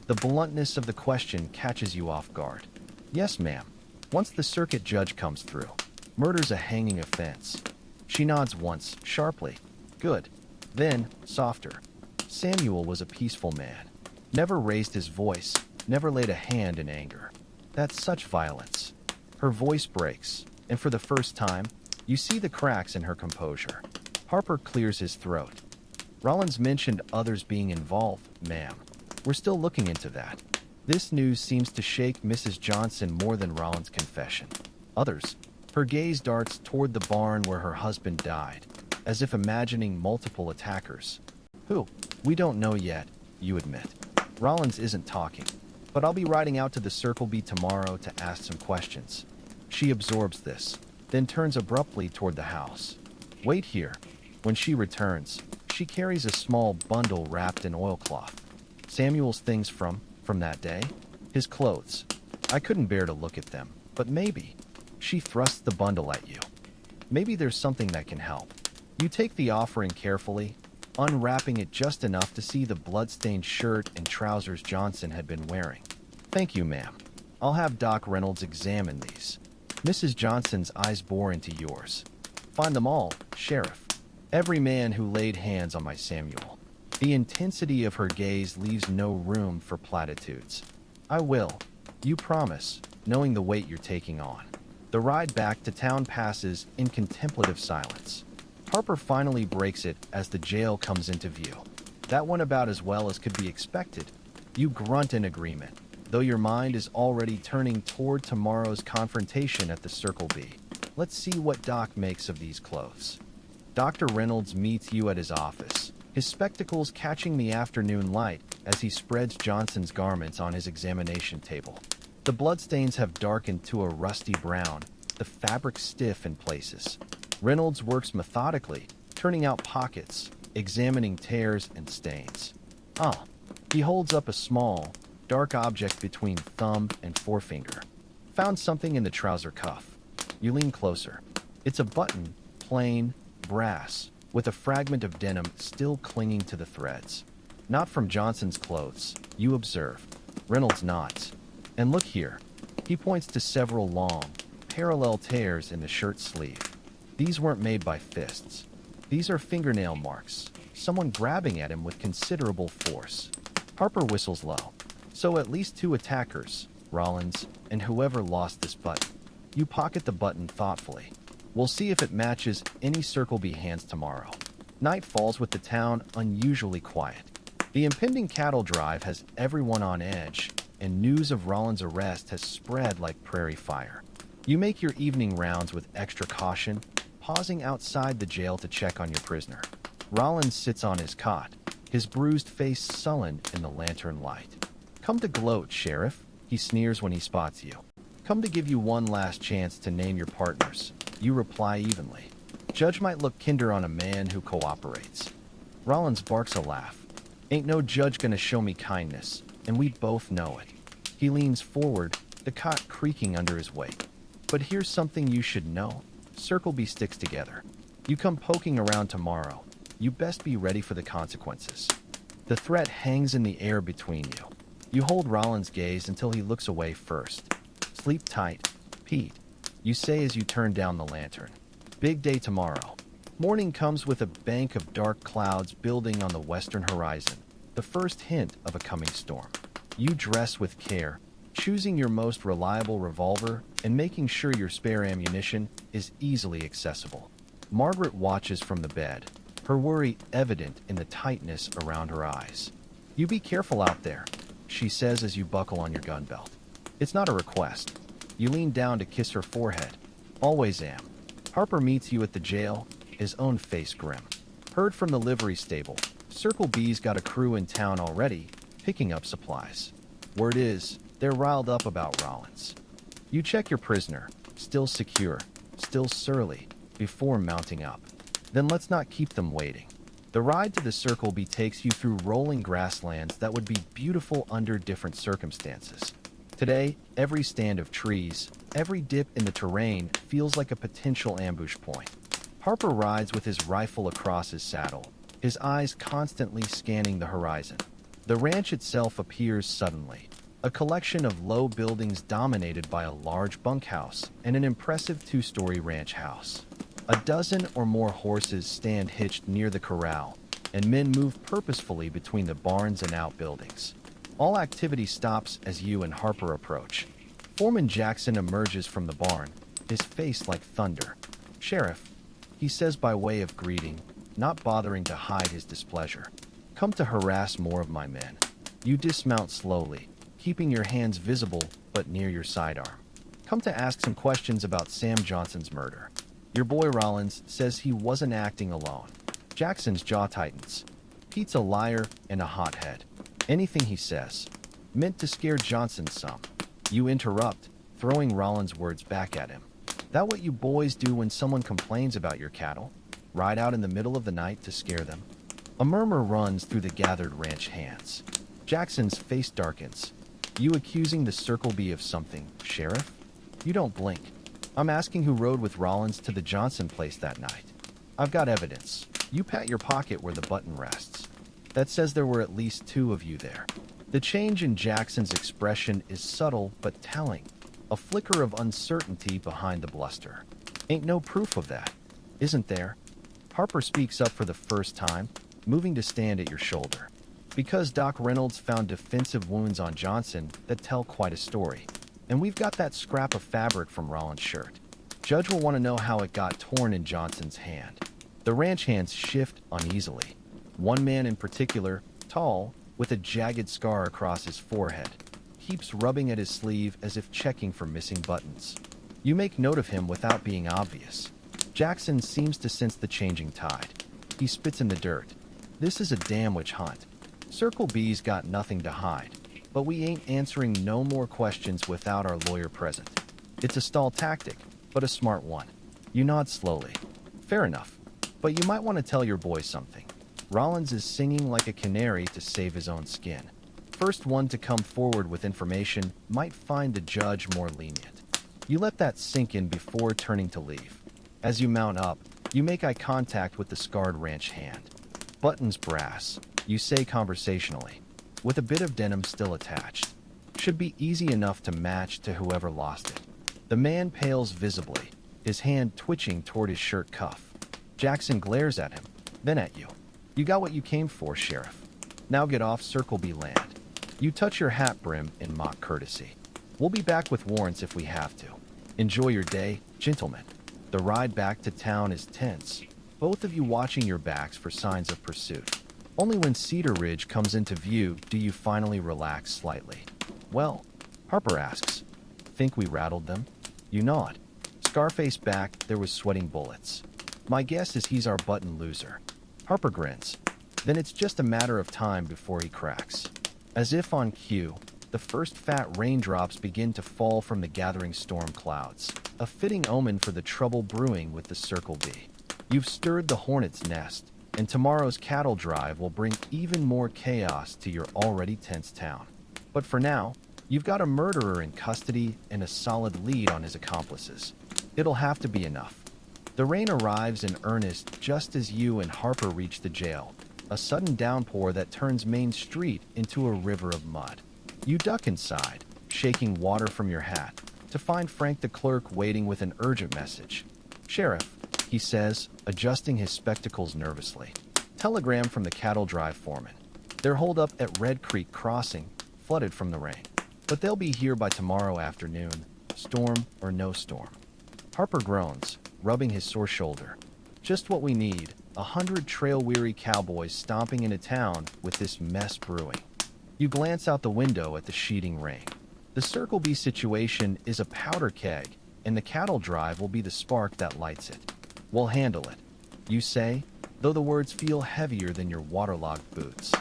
Speaker 1: The bluntness of the question catches you off guard. "Yes, ma'am. Once the circuit judge comes through. Murder's a hanging offense." She nods once, sharply. "Good." Then, softer. "Samuel was a peaceful man. Never raised his voice, never laid a hand in anger. That's such violence." Her voice breaks, and for the first time, you see the cracks in her composure. Harper clears his throat. "Rollins mentioned others being involved, ma'am. We're still looking into that." This news seems to shake Mrs. Johnson more than Rollins' confession. "Others?" Her gaze darts toward the barn where her husband died, as if imagining multiple attackers. "Who?" "We don't know yet," you admit. Rollins isn't talking, but I'll be riding out to the Circle B tomorrow to ask some questions. She absorbs this, then turns abruptly toward the house. "Wait here." When she returns, she carries a small bundle wrapped in oilcloth. "Samuel's things from that day?" "His clothes. I couldn't bear to look at them, but maybe." She thrusts the bundle at you. "Maybe there's something that can help." You take the offering carefully, unwrapping it just enough to see the blood-stained shirt and trousers Johnson had been wearing. "Thank you, ma'am. I'll have Doc Reynolds examine these." Mrs. Johnson's eyes bore into yours. "Find them all, Sheriff. Every man who laid hands on my Samuel." The intensity of her gaze leaves no room for platitudes. "I will. You promise, knowing the weight you're taking on." The ride back to town passes in contemplative silence. Harper finally breaks it as the jail comes into view. "That went about as well as could be expected." You grunt in agreement, though your mind is already turning toward tomorrow's confrontation at the Circle B. Let's see what Doc makes of these clothes. Dr. Reynolds meets you at his office, his spectacles catching the afternoon light as he spreads Johnson's garments on his examination table. The bloodstains have darkened to a rusty brown, the fabric stiff in places. Reynolds works methodically, turning out pockets, examining tears and stains. "Ah." He holds up a small, dark object between thumb and forefinger. "Found something in the trouser cuff." You lean closer. It's a button, plain, brass, with a fragment of denim still clinging to the threads. "Not from Johnson's clothes," you observe. Reynolds nods. "And look here." He points to several long, parallel tears in the shirt sleeve. "These weren't made by fists. These are fingernail marks, someone grabbing at him with considerable force." Harper whistles low. "So at least two attackers, Rollins, and whoever lost this button." You pocket the button thoughtfully. "We'll see if it matches any Circle B hands tomorrow." Night falls with the town unusually quiet. The impending cattle drive has everyone on edge, and news of Rollins' arrest has spread like prairie fire. You make your evening rounds with extra caution, pausing outside the jail to check on your prisoner. Rollins sits on his cot, his bruised face sullen in the lantern light. "Come to gloat, Sheriff," he sneers when he spots you. "Come to give you one last chance to name your partners." You reply evenly. "Judge might look kinder on a man who cooperates." Rollins barks a laugh. "Ain't no judge gonna show me kindness, and we both know it." He leans forward, the cot creaking under his weight. "But here's something you should know. Circle B sticks together. You come poking around tomorrow, you best be ready for the consequences." The threat hangs in the air between you. You hold Rollins' gaze until he looks away first. Sleep tight, Pete, you say as you turn down the lantern. Big day tomorrow. Morning comes with a bank of dark clouds building on the western horizon, the first hint of a coming storm. You dress with care, choosing your most reliable revolver and making sure your spare ammunition is easily accessible. Margaret watches from the bed, her worry evident in the tightness around her eyes. You be careful out there, she says as you buckle on your gun belt. It's not a request. You lean down to kiss her forehead. Always am. Harper meets you at the jail, his own face grim. Heard from the livery stable. Circle B's got a crew in town already, picking up supplies. Word is, they're riled up about Rollins. You check your prisoner, still secure, still surly, before mounting up. Then let's not keep them waiting. The ride to the Circle B takes you through rolling grasslands that would be beautiful under different circumstances. Today, every stand of trees, every dip in the terrain feels like a potential ambush point. Harper rides with his rifle across his saddle, his eyes constantly scanning the horizon. The ranch itself appears suddenly, a collection of low buildings dominated by a large bunkhouse and an impressive two-story ranch house. A dozen or more horses stand hitched near the corral, and men move purposefully between the barns and outbuildings. All activity stops as you and Harper approach. Foreman Jackson emerges from the barn, his face like thunder. "Sheriff," he says by way of greeting, not bothering to hide his displeasure. "Come to harass more of my men." You dismount slowly, keeping your hands visible but near your sidearm. "Come to ask some questions about Sam Johnson's murder. Your boy Rollins says he wasn't acting alone." Jackson's jaw tightens. Pete's a liar and a hothead. Anything he says, meant to scare Johnson some. You interrupt, throwing Rollins' words back at him. "That what you boys do when someone complains about your cattle? Ride out in the middle of the night to scare them?" A murmur runs through the gathered ranch hands. Jackson's face darkens. "You accusing the Circle B of something, Sheriff?" You don't blink. "I'm asking who rode with Rollins to the Johnson place that night." "I've got evidence." You pat your pocket where the button rests. "That says there were at least two of you there." The change in Jackson's expression is subtle but telling, a flicker of uncertainty behind the bluster. "Ain't no proof of that, isn't there?" Harper speaks up for the first time, moving to stand at your shoulder. "Because Doc Reynolds found defensive wounds on Johnson that tell quite a story. And we've got that scrap of fabric from Rollins' shirt. Judge will want to know how it got torn in Johnson's hand." The ranch hands shift uneasily. One man in particular, tall, with a jagged scar across his forehead, keeps rubbing at his sleeve as if checking for missing buttons. You make note of him without being obvious. Jackson seems to sense the changing tide. He spits in the dirt. "This is a damn witch hunt. Circle B's got nothing to hide, but we ain't answering no more questions without our lawyer present. It's a stall tactic, but a smart one." You nod slowly. "Fair enough. But you might want to tell your boy something. Rollins is singing like a canary to save his own skin. First one to come forward with information might find the judge more lenient." You let that sink in before turning to leave. As you mount up, you make eye contact with the scarred ranch hand. "Buttons brass," you say conversationally, with a bit of denim still attached. "Should be easy enough to match to whoever lost it." The man pales visibly, his hand twitching toward his shirt cuff. Jackson glares at him, then at you. "You got what you came for, Sheriff. Now get off Circle B land." You touch your hat brim in mock courtesy. "We'll be back with warrants if we have to. Enjoy your day, gentlemen." The ride back to town is tense, both of you watching your backs for signs of pursuit. Only when Cedar Ridge comes into view do you finally relax slightly. "Well," Harper asks, "think we rattled them?" You nod. Scarface back, there was sweating bullets. "My guess is he's our button loser." Harper grins. Then it's just a matter of time before he cracks. As if on cue, the first fat raindrops begin to fall from the gathering storm clouds, a fitting omen for the trouble brewing with the Circle B. You've stirred the hornet's nest, and tomorrow's cattle drive will bring even more chaos to your already tense town. But for now, you've got a murderer in custody and a solid lead on his accomplices. It'll have to be enough. The rain arrives in earnest just as you and Harper reach the jail, a sudden downpour that turns Main Street into a river of mud. You duck inside, shaking water from your hat, to find Frank the clerk waiting with an urgent message. "Sheriff," he says, adjusting his spectacles nervously. "Telegram from the cattle drive foreman. They're holed up at Red Creek Crossing, flooded from the rain. But they'll be here by tomorrow afternoon, storm or no storm." Harper groans, rubbing his sore shoulder. Just what we need, 100 trail-weary cowboys stomping into town with this mess brewing. You glance out the window at the sheeting rain. The Circle B situation is a powder keg, and the cattle drive will be the spark that lights it. "We'll handle it," you say, though the words feel heavier than your waterlogged boots.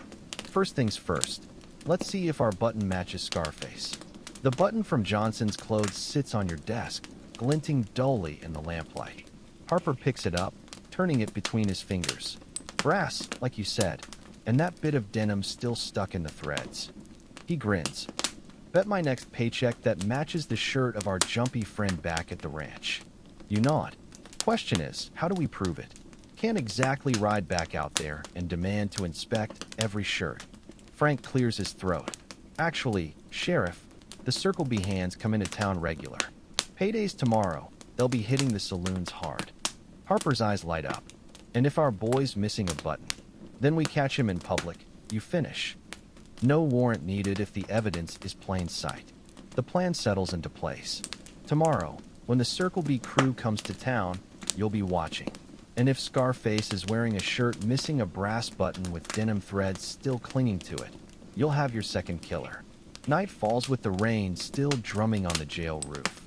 Speaker 1: "First things first, let's see if our button matches Scarface." The button from Johnson's clothes sits on your desk, glinting dully in the lamplight. Harper picks it up, turning it between his fingers. Brass, like you said, and that bit of denim still stuck in the threads. He grins. "Bet my next paycheck that matches the shirt of our jumpy friend back at the ranch." You nod. Question is, how do we prove it? Can't exactly ride back out there and demand to inspect every shirt. Frank clears his throat. "Actually, Sheriff, the Circle B hands come into town regular. Payday's tomorrow. They'll be hitting the saloons hard." Harper's eyes light up. "And if our boy's missing a button, then we catch him in public, you finish. No warrant needed if the evidence is plain sight." The plan settles into place. Tomorrow, when the Circle B crew comes to town, you'll be watching. And if Scarface is wearing a shirt missing a brass button with denim threads still clinging to it, you'll have your second killer. Night falls with the rain still drumming on the jail roof.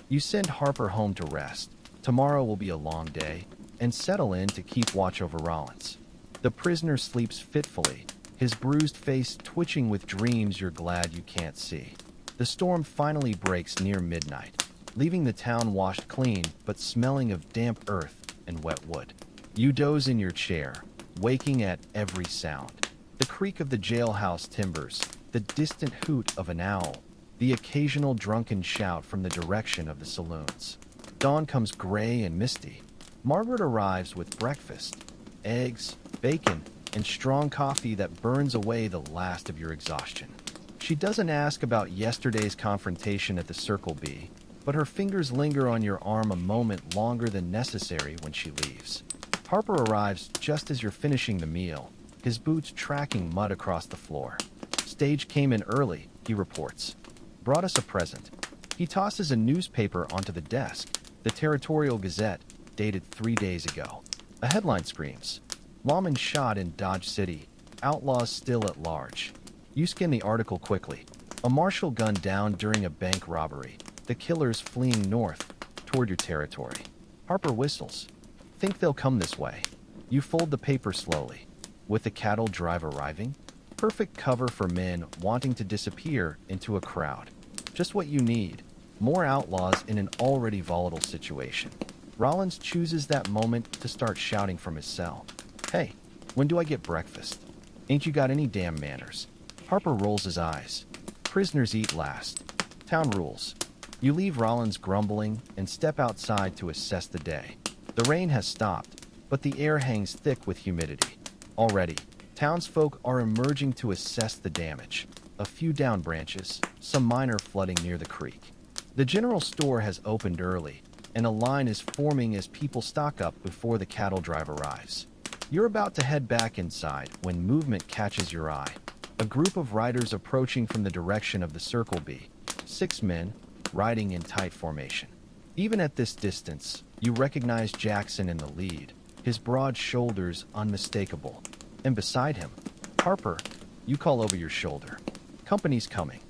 Speaker 1: You send Harper home to rest. Tomorrow will be a long day, and settle in to keep watch over Rollins. The prisoner sleeps fitfully, his bruised face twitching with dreams you're glad you can't see. The storm finally breaks near midnight, leaving the town washed clean but smelling of damp earth and wet wood. You doze in your chair, waking at every sound. The creak of the jailhouse timbers, the distant hoot of an owl, the occasional drunken shout from the direction of the saloons. Dawn comes gray and misty. Margaret arrives with breakfast, eggs, bacon, and strong coffee that burns away the last of your exhaustion. She doesn't ask about yesterday's confrontation at the Circle B, but her fingers linger on your arm a moment longer than necessary when she leaves. Harper arrives just as you're finishing the meal, his boots tracking mud across the floor. "Stage came in early," he reports. "Brought us a present." He tosses a newspaper onto the desk, the Territorial Gazette, dated 3 days ago. A headline screams, "Lawman shot in Dodge City, outlaws still at large." You skim the article quickly. A martial gunned down during a bank robbery, the killers fleeing north, toward your territory. Harper whistles. "Think they'll come this way." You fold the paper slowly. With the cattle drive arriving, perfect cover for men wanting to disappear into a crowd. Just what you need. More outlaws in an already volatile situation. Rollins chooses that moment to start shouting from his cell. "Hey, when do I get breakfast? Ain't you got any damn manners?" Harper rolls his eyes. "Prisoners eat last. Town rules." You leave Rollins grumbling and step outside to assess the day. The rain has stopped, but the air hangs thick with humidity. Already, townsfolk are emerging to assess the damage. A few down branches, some minor flooding near the creek. The general store has opened early, and a line is forming as people stock up before the cattle drive arrives. You're about to head back inside when movement catches your eye. A group of riders approaching from the direction of the Circle B. 6 men, riding in tight formation. Even at this distance, you recognize Jackson in the lead, his broad shoulders unmistakable. And beside him, Harper, you call over your shoulder. "Company's coming."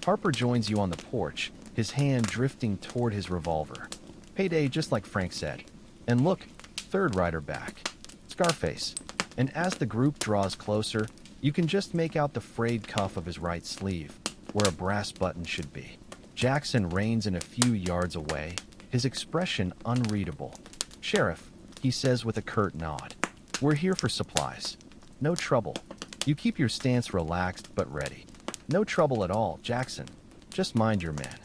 Speaker 1: Harper joins you on the porch, his hand drifting toward his revolver. "Payday, just like Frank said. And look, third rider back. Scarface." And as the group draws closer, you can just make out the frayed cuff of his right sleeve, where a brass button should be. Jackson reins in a few yards away, his expression unreadable. "Sheriff," he says with a curt nod. "We're here for supplies. No trouble." You keep your stance relaxed but ready. "No trouble at all, Jackson. Just mind your man."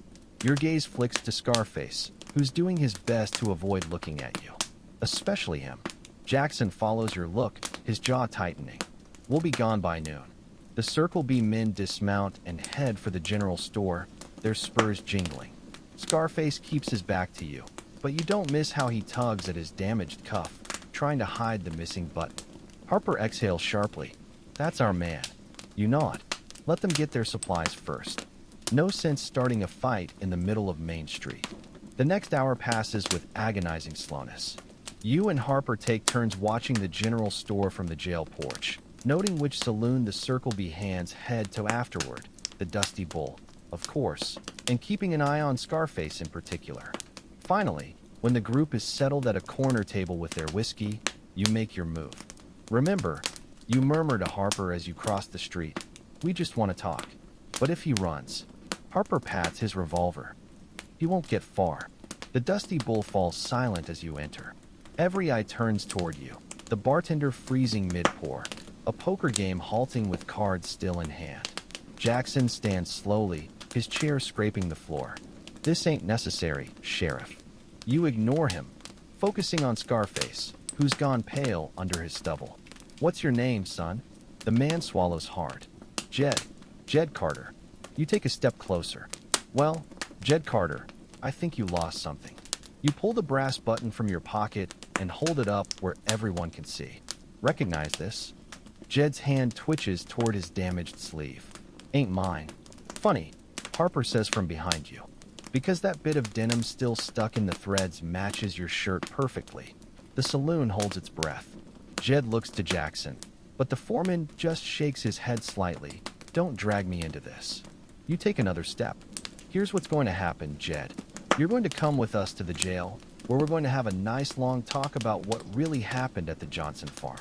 Speaker 1: Your gaze flicks to Scarface, who's doing his best to avoid looking at you. Especially him. Jackson follows your look, his jaw tightening. "We'll be gone by noon." The Circle B men dismount and head for the general store, their spurs jingling. Scarface keeps his back to you, but you don't miss how he tugs at his damaged cuff, trying to hide the missing button. Harper exhales sharply. That's our man. You nod. Let them get their supplies first. No sense starting a fight in the middle of Main Street. The next hour passes with agonizing slowness. You and Harper take turns watching the general store from the jail porch, noting which saloon the Circle B hands head to afterward, the Dusty Bull, of course, and keeping an eye on Scarface in particular. Finally, when the group is settled at a corner table with their whiskey, you make your move. Remember, you murmur to Harper as you cross the street, "We just want to talk." But if he runs, Harper pats his revolver. He won't get far. The Dusty Bull falls silent as you enter. Every eye turns toward you, the bartender freezing mid-pour, a poker game halting with cards still in hand. Jackson stands slowly, his chair scraping the floor. "This ain't necessary, Sheriff." You ignore him, focusing on Scarface, who's gone pale under his stubble. "What's your name, son?" The man swallows hard. Jed Carter." You take a step closer. "Well, Jed Carter, I think you lost something." You pull the brass button from your pocket and hold it up where everyone can see. "Recognize this?" Jed's hand twitches toward his damaged sleeve. "Ain't mine." "Funny," Harper says from behind you, "because that bit of denim still stuck in the threads matches your shirt perfectly." The saloon holds its breath. Jed looks to Jackson, but the foreman just shakes his head slightly. "Don't drag me into this." You take another step. "Here's what's going to happen, Jed. You're going to come with us to the jail, where we're going to have a nice long talk about what really happened at the Johnson farm.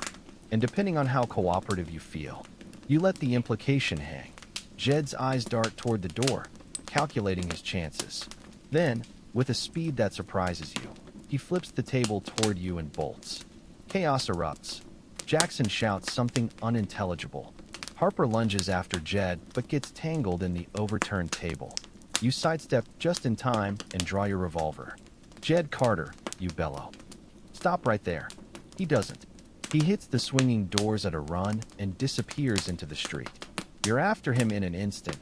Speaker 1: And depending on how cooperative you feel, you let the implication hang." Jed's eyes dart toward the door, calculating his chances. Then, with a speed that surprises you, he flips the table toward you and bolts. Chaos erupts. Jackson shouts something unintelligible. Harper lunges after Jed, but gets tangled in the overturned table. You sidestep just in time and draw your revolver. "Jed Carter," you bellow. "Stop right there." He doesn't. He hits the swinging doors at a run and disappears into the street. You're after him in an instant,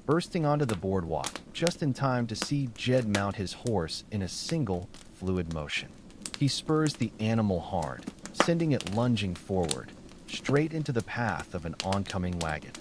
Speaker 1: bursting onto the boardwalk, just in time to see Jed mount his horse in a single, fluid motion. He spurs the animal hard, sending it lunging forward, straight into the path of an oncoming wagon.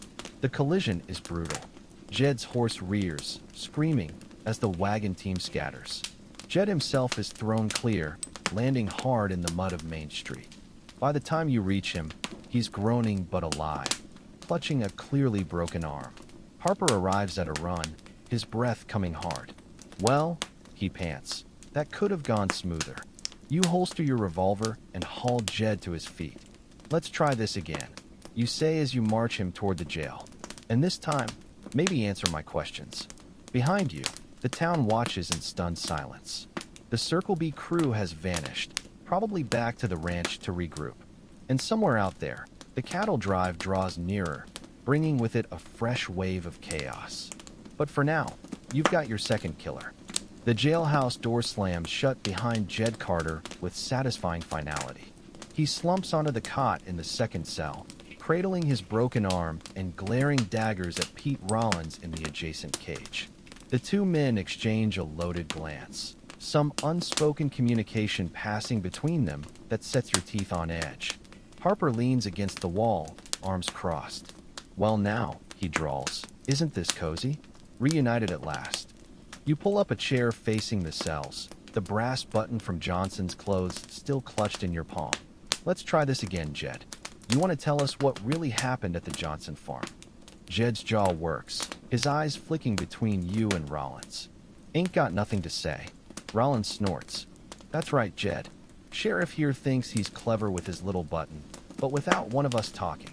Speaker 1: The collision is brutal. Jed's horse rears, screaming, as the wagon team scatters. Jed himself is thrown clear, landing hard in the mud of Main Street. By the time you reach him, he's groaning but alive, clutching a clearly broken arm. Harper arrives at a run, his breath coming hard. "Well," he pants, "that could have gone smoother." You holster your revolver and haul Jed to his feet. "Let's try this again," you say as you march him toward the jail. "And this time, maybe answer my questions." Behind you, the town watches in stunned silence. The Circle B crew has vanished, probably back to the ranch to regroup. And somewhere out there, the cattle drive draws nearer, bringing with it a fresh wave of chaos. But for now, you've got your second killer. The jailhouse door slams shut behind Jed Carter with satisfying finality. He slumps onto the cot in the second cell, cradling his broken arm and glaring daggers at Pete Rollins in the adjacent cage. The two men exchange a loaded glance, some unspoken communication passing between them that sets your teeth on edge. Harper leans against the wall, arms crossed. "Well now," he drawls, "isn't this cozy? Reunited at last." You pull up a chair facing the cells, the brass button from Johnson's clothes still clutched in your palm. "Let's try this again, Jed. You want to tell us what really happened at the Johnson farm?" Jed's jaw works, his eyes flicking between you and Rollins. "Ain't got nothing to say." Rollins snorts. "That's right, Jed. Sheriff here thinks he's clever with his little button, but without one of us talking."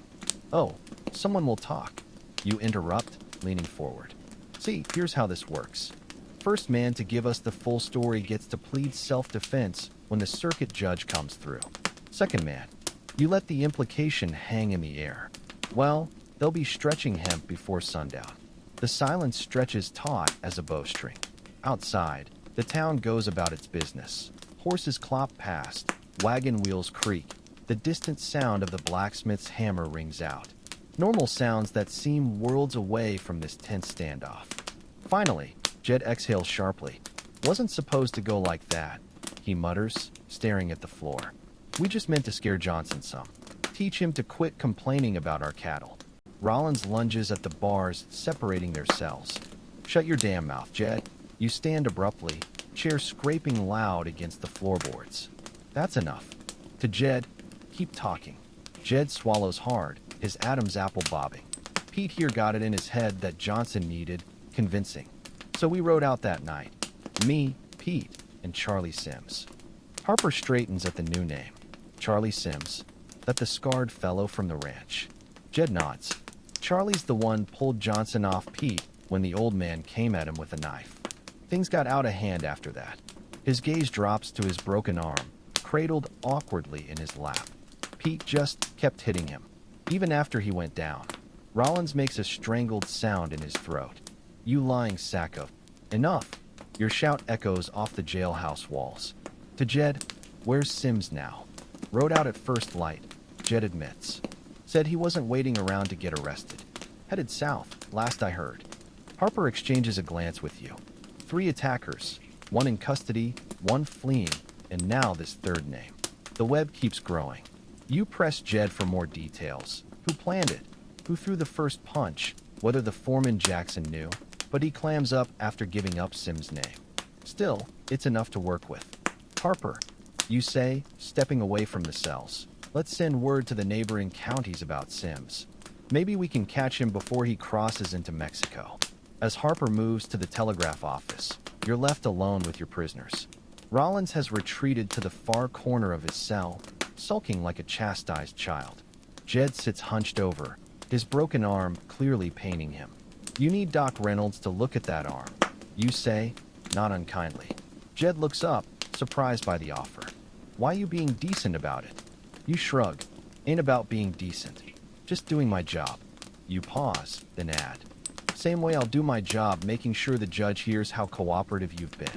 Speaker 1: "Oh, someone will talk." You interrupt, leaning forward. "See, here's how this works. First man to give us the full story gets to plead self-defense when the circuit judge comes through. Second man, you let the implication hang in the air. Well, they'll be stretching hemp before sundown." The silence stretches taut as a bowstring. Outside, the town goes about its business. Horses clop past, wagon wheels creak, the distant sound of the blacksmith's hammer rings out. Normal sounds that seem worlds away from this tense standoff. Finally, Jed exhales sharply. Wasn't supposed to go like that, he mutters, staring at the floor. We just meant to scare Johnson some. Teach him to quit complaining about our cattle. Rollins lunges at the bars separating their cells. Shut your damn mouth, Jed. You stand abruptly, chair scraping loud against the floorboards. That's enough. To Jed, keep talking. Jed swallows hard, his Adam's apple bobbing. Pete here got it in his head that Johnson needed convincing. So we rode out that night. Me, Pete, and Charlie Sims. Harper straightens at the new name. Charlie Sims. That the scarred fellow from the ranch. Jed nods. Charlie's the one pulled Johnson off Pete when the old man came at him with a knife. Things got out of hand after that. His gaze drops to his broken arm, cradled awkwardly in his lap. Pete just kept hitting him, even after he went down. Rollins makes a strangled sound in his throat. You lying sack of... Enough! Your shout echoes off the jailhouse walls. To Jed, where's Sims now? Rode out at first light, Jed admits. Said he wasn't waiting around to get arrested. Headed south, last I heard. Harper exchanges a glance with you. 3 attackers, 1 in custody, 1 fleeing, and now this third name. The web keeps growing. You press Jed for more details. Who planned it? Who threw the first punch? Whether the foreman Jackson knew, but he clams up after giving up Sims' name. Still, it's enough to work with. Harper, you say, stepping away from the cells. Let's send word to the neighboring counties about Sims. Maybe we can catch him before he crosses into Mexico. As Harper moves to the telegraph office, you're left alone with your prisoners. Rollins has retreated to the far corner of his cell, sulking like a chastised child. Jed sits hunched over, his broken arm clearly paining him. You need Doc Reynolds to look at that arm. You say, not unkindly. Jed looks up, surprised by the offer. Why you being decent about it? You shrug. Ain't about being decent. Just doing my job. You pause, then add. Same way I'll do my job making sure the judge hears how cooperative you've been.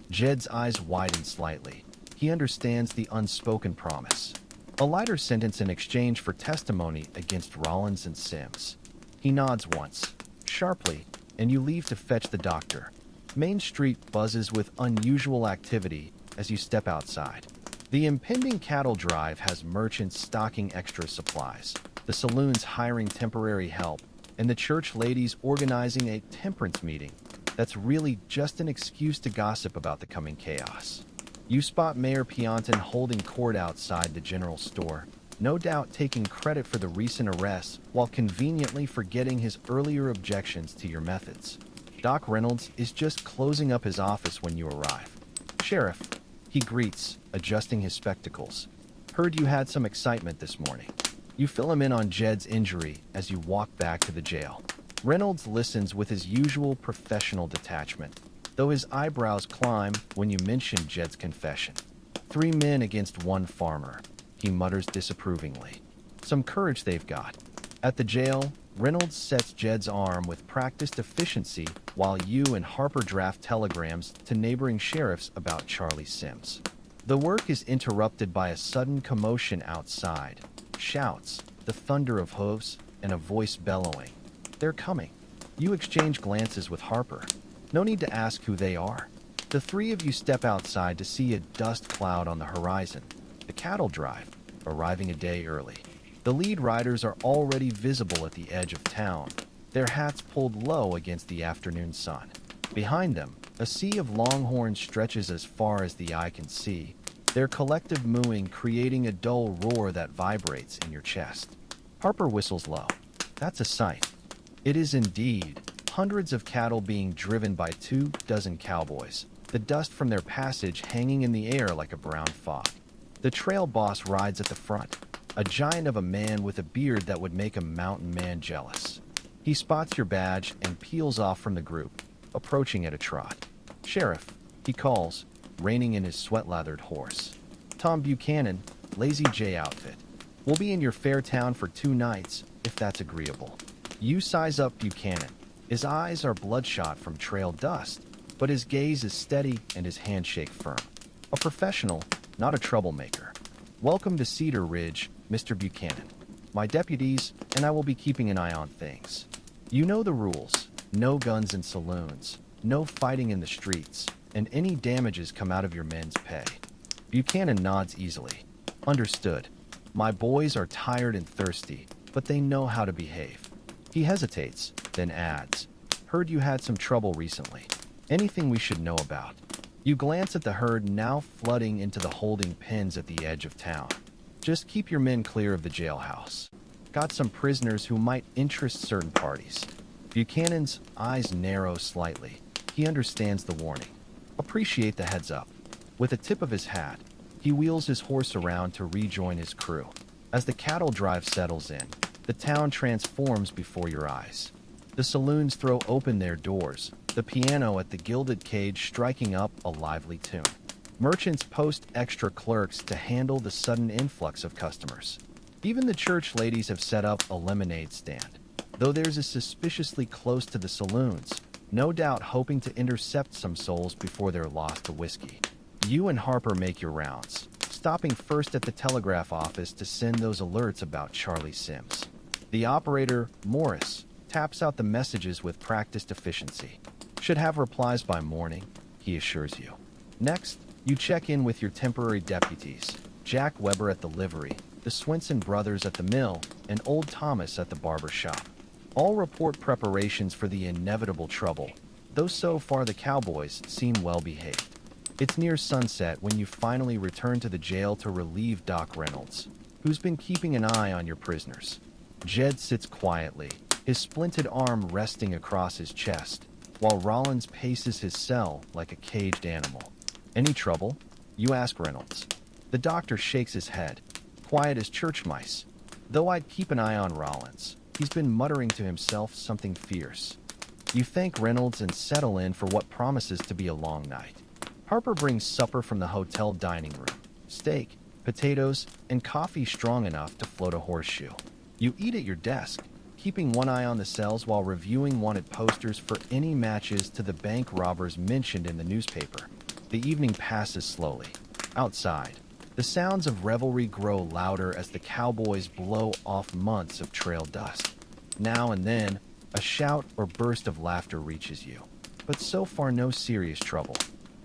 Speaker 1: Jed's eyes widen slightly. He understands the unspoken promise. A lighter sentence in exchange for testimony against Rollins and Sims. He nods once, sharply, and you leave to fetch the doctor. Main Street buzzes with unusual activity as you step outside. The impending cattle drive has merchants stocking extra supplies, the saloons hiring temporary help, and the church ladies organizing a temperance meeting that's really just an excuse to gossip about the coming chaos. You spot Mayor Pianton holding court outside the general store, no doubt taking credit for the recent arrests while conveniently forgetting his earlier objections to your methods. Doc Reynolds is just closing up his office when you arrive. Sheriff, he greets, adjusting his spectacles. Heard you had some excitement this morning. You fill him in on Jed's injury as you walk back to the jail. Reynolds listens with his usual professional detachment, though his eyebrows climb when you mention Jed's confession. 3 men against 1 farmer, he mutters disapprovingly. Some courage they've got. At the jail, Reynolds sets Jed's arm with practiced efficiency while you and Harper draft telegrams to neighboring sheriffs about Charlie Sims. The work is interrupted by a sudden commotion outside. Shouts, the thunder of hooves, and a voice bellowing. They're coming. You exchange glances with Harper. No need to ask who they are. The 3 of you step outside to see a dust cloud on the horizon. The cattle drive, arriving a day early. The lead riders are already visible at the edge of town, their hats pulled low against the afternoon sun. Behind them, a sea of longhorns stretches as far as the eye can see, their collective mooing creating a dull roar that vibrates in your chest. Harper whistles low. That's a sight. It is indeed. Hundreds of cattle being driven by 24 cowboys, the dust from their passage hanging in the air like a brown fog. The trail boss rides at the front, a giant of a man with a beard that would make a mountain man jealous. He spots your badge and peels off from the group, approaching at a trot. Sheriff, he calls, reining in his sweat-lathered horse. Tom Buchanan, Lazy J outfit. We'll be in your fair town for 2 nights, if that's agreeable. You size up Buchanan. His eyes are bloodshot from trail dust, but his gaze is steady and his handshake firm. A professional, not a troublemaker. Welcome to Cedar Ridge, Mr. Buchanan. my deputies, and I will be keeping an eye on things. You know the rules. No guns in saloons, no fighting in the streets, and any damages come out of your men's pay. Buchanan nods easily. Understood. My boys are tired and thirsty, but they know how to behave. He hesitates, then adds, heard you had some trouble recently. Anything we should know about? You glance at the herd now flooding into the holding pens at the edge of town. Just keep your men clear of the jailhouse. Got some prisoners who might interest certain parties. Buchanan's eyes narrow slightly. He understands the warning. Appreciate the heads up. With a tip of his hat, he wheels his horse around to rejoin his crew. As the cattle drive settles in, the town transforms before your eyes. The saloons throw open their doors, the piano at the Gilded Cage striking up a lively tune. Merchants post extra clerks to handle the sudden influx of customers. Even the church ladies have set up a lemonade stand, though theirs is suspiciously close to the saloons, no doubt hoping to intercept some souls before they're lost to whiskey. You and Harper make your rounds, stopping first at the telegraph office to send those alerts about Charlie Sims. The operator, Morris, taps out the messages with practiced efficiency. Should have replies by morning, he assures you. Next, you check in with your temporary deputies, Jack Weber at the livery, the Swenson brothers at the mill, and old Thomas at the barber shop. All report preparations for the inevitable trouble, though so far the cowboys seem well behaved. It's near sunset when you finally return to the jail to relieve Doc Reynolds, who's been keeping an eye on your prisoners. Jed sits quietly, his splinted arm resting across his chest, while Rollins paces his cell like a caged animal. Any trouble? You ask Reynolds. The doctor shakes his head, quiet as church mice. Though I'd keep an eye on Rollins, he's been muttering to himself something fierce. You thank Reynolds and settle in for what promises to be a long night. Harper brings supper from the hotel dining room. Steak, potatoes, and coffee strong enough to float a horseshoe. You eat at your desk, keeping one eye on the cells while reviewing wanted posters for any matches to the bank robbers mentioned in the newspaper. The evening passes slowly. Outside, the sounds of revelry grow louder as the cowboys blow off months of trail dust. Now and then, a shout or burst of laughter reaches you. But so far no serious trouble.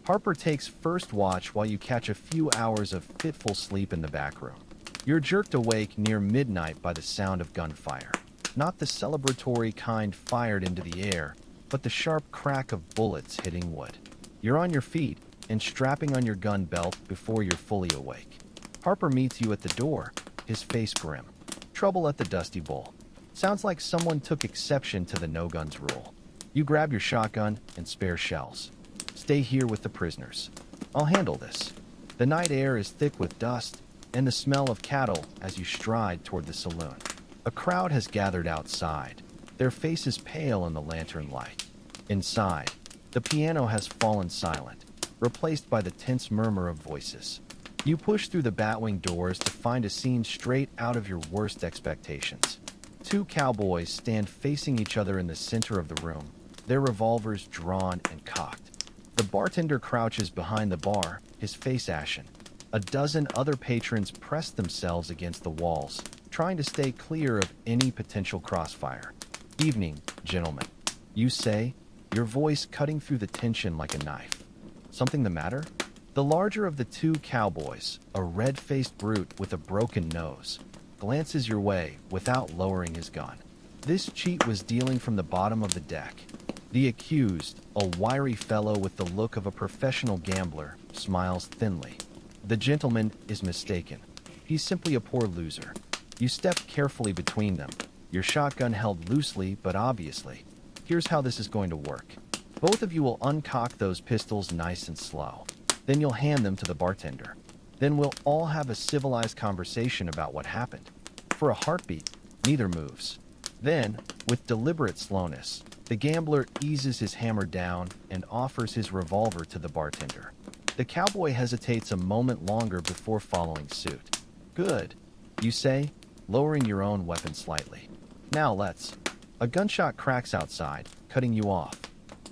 Speaker 1: Harper takes first watch while you catch a few hours of fitful sleep in the back room. You're jerked awake near midnight by the sound of gunfire. Not the celebratory kind fired into the air, but the sharp crack of bullets hitting wood. You're on your feet and strapping on your gun belt before you're fully awake. Harper meets you at the door, his face grim. Trouble at the Dusty Bowl. Sounds like someone took exception to the no-guns rule. You grab your shotgun and spare shells. Stay here with the prisoners. I'll handle this. The night air is thick with dust and the smell of cattle as you stride toward the saloon. A crowd has gathered outside, their faces pale in the lantern light. Inside, the piano has fallen silent, replaced by the tense murmur of voices. You push through the batwing doors to find a scene straight out of your worst expectations. Two cowboys stand facing each other in the center of the room, their revolvers drawn and cocked. The bartender crouches behind the bar, his face ashen. A dozen other patrons press themselves against the walls, trying to stay clear of any potential crossfire. Evening, gentlemen, you say, your voice cutting through the tension like a knife. Something the matter? The larger of the two cowboys, a red-faced brute with a broken nose, glances your way without lowering his gun. This cheat was dealing from the bottom of the deck. The accused, a wiry fellow with the look of a professional gambler, smiles thinly. The gentleman is mistaken. He's simply a poor loser. You step carefully between them, your shotgun held loosely but obviously. Here's how this is going to work. Both of you will uncock those pistols nice and slow. Then you'll hand them to the bartender. Then we'll all have a civilized conversation about what happened. For a heartbeat, neither moves. Then, with deliberate slowness, the gambler eases his hammer down and offers his revolver to the bartender. The cowboy hesitates a moment longer before following suit. Good, you say, lowering your own weapon slightly. Now let's. A gunshot cracks outside, cutting you off.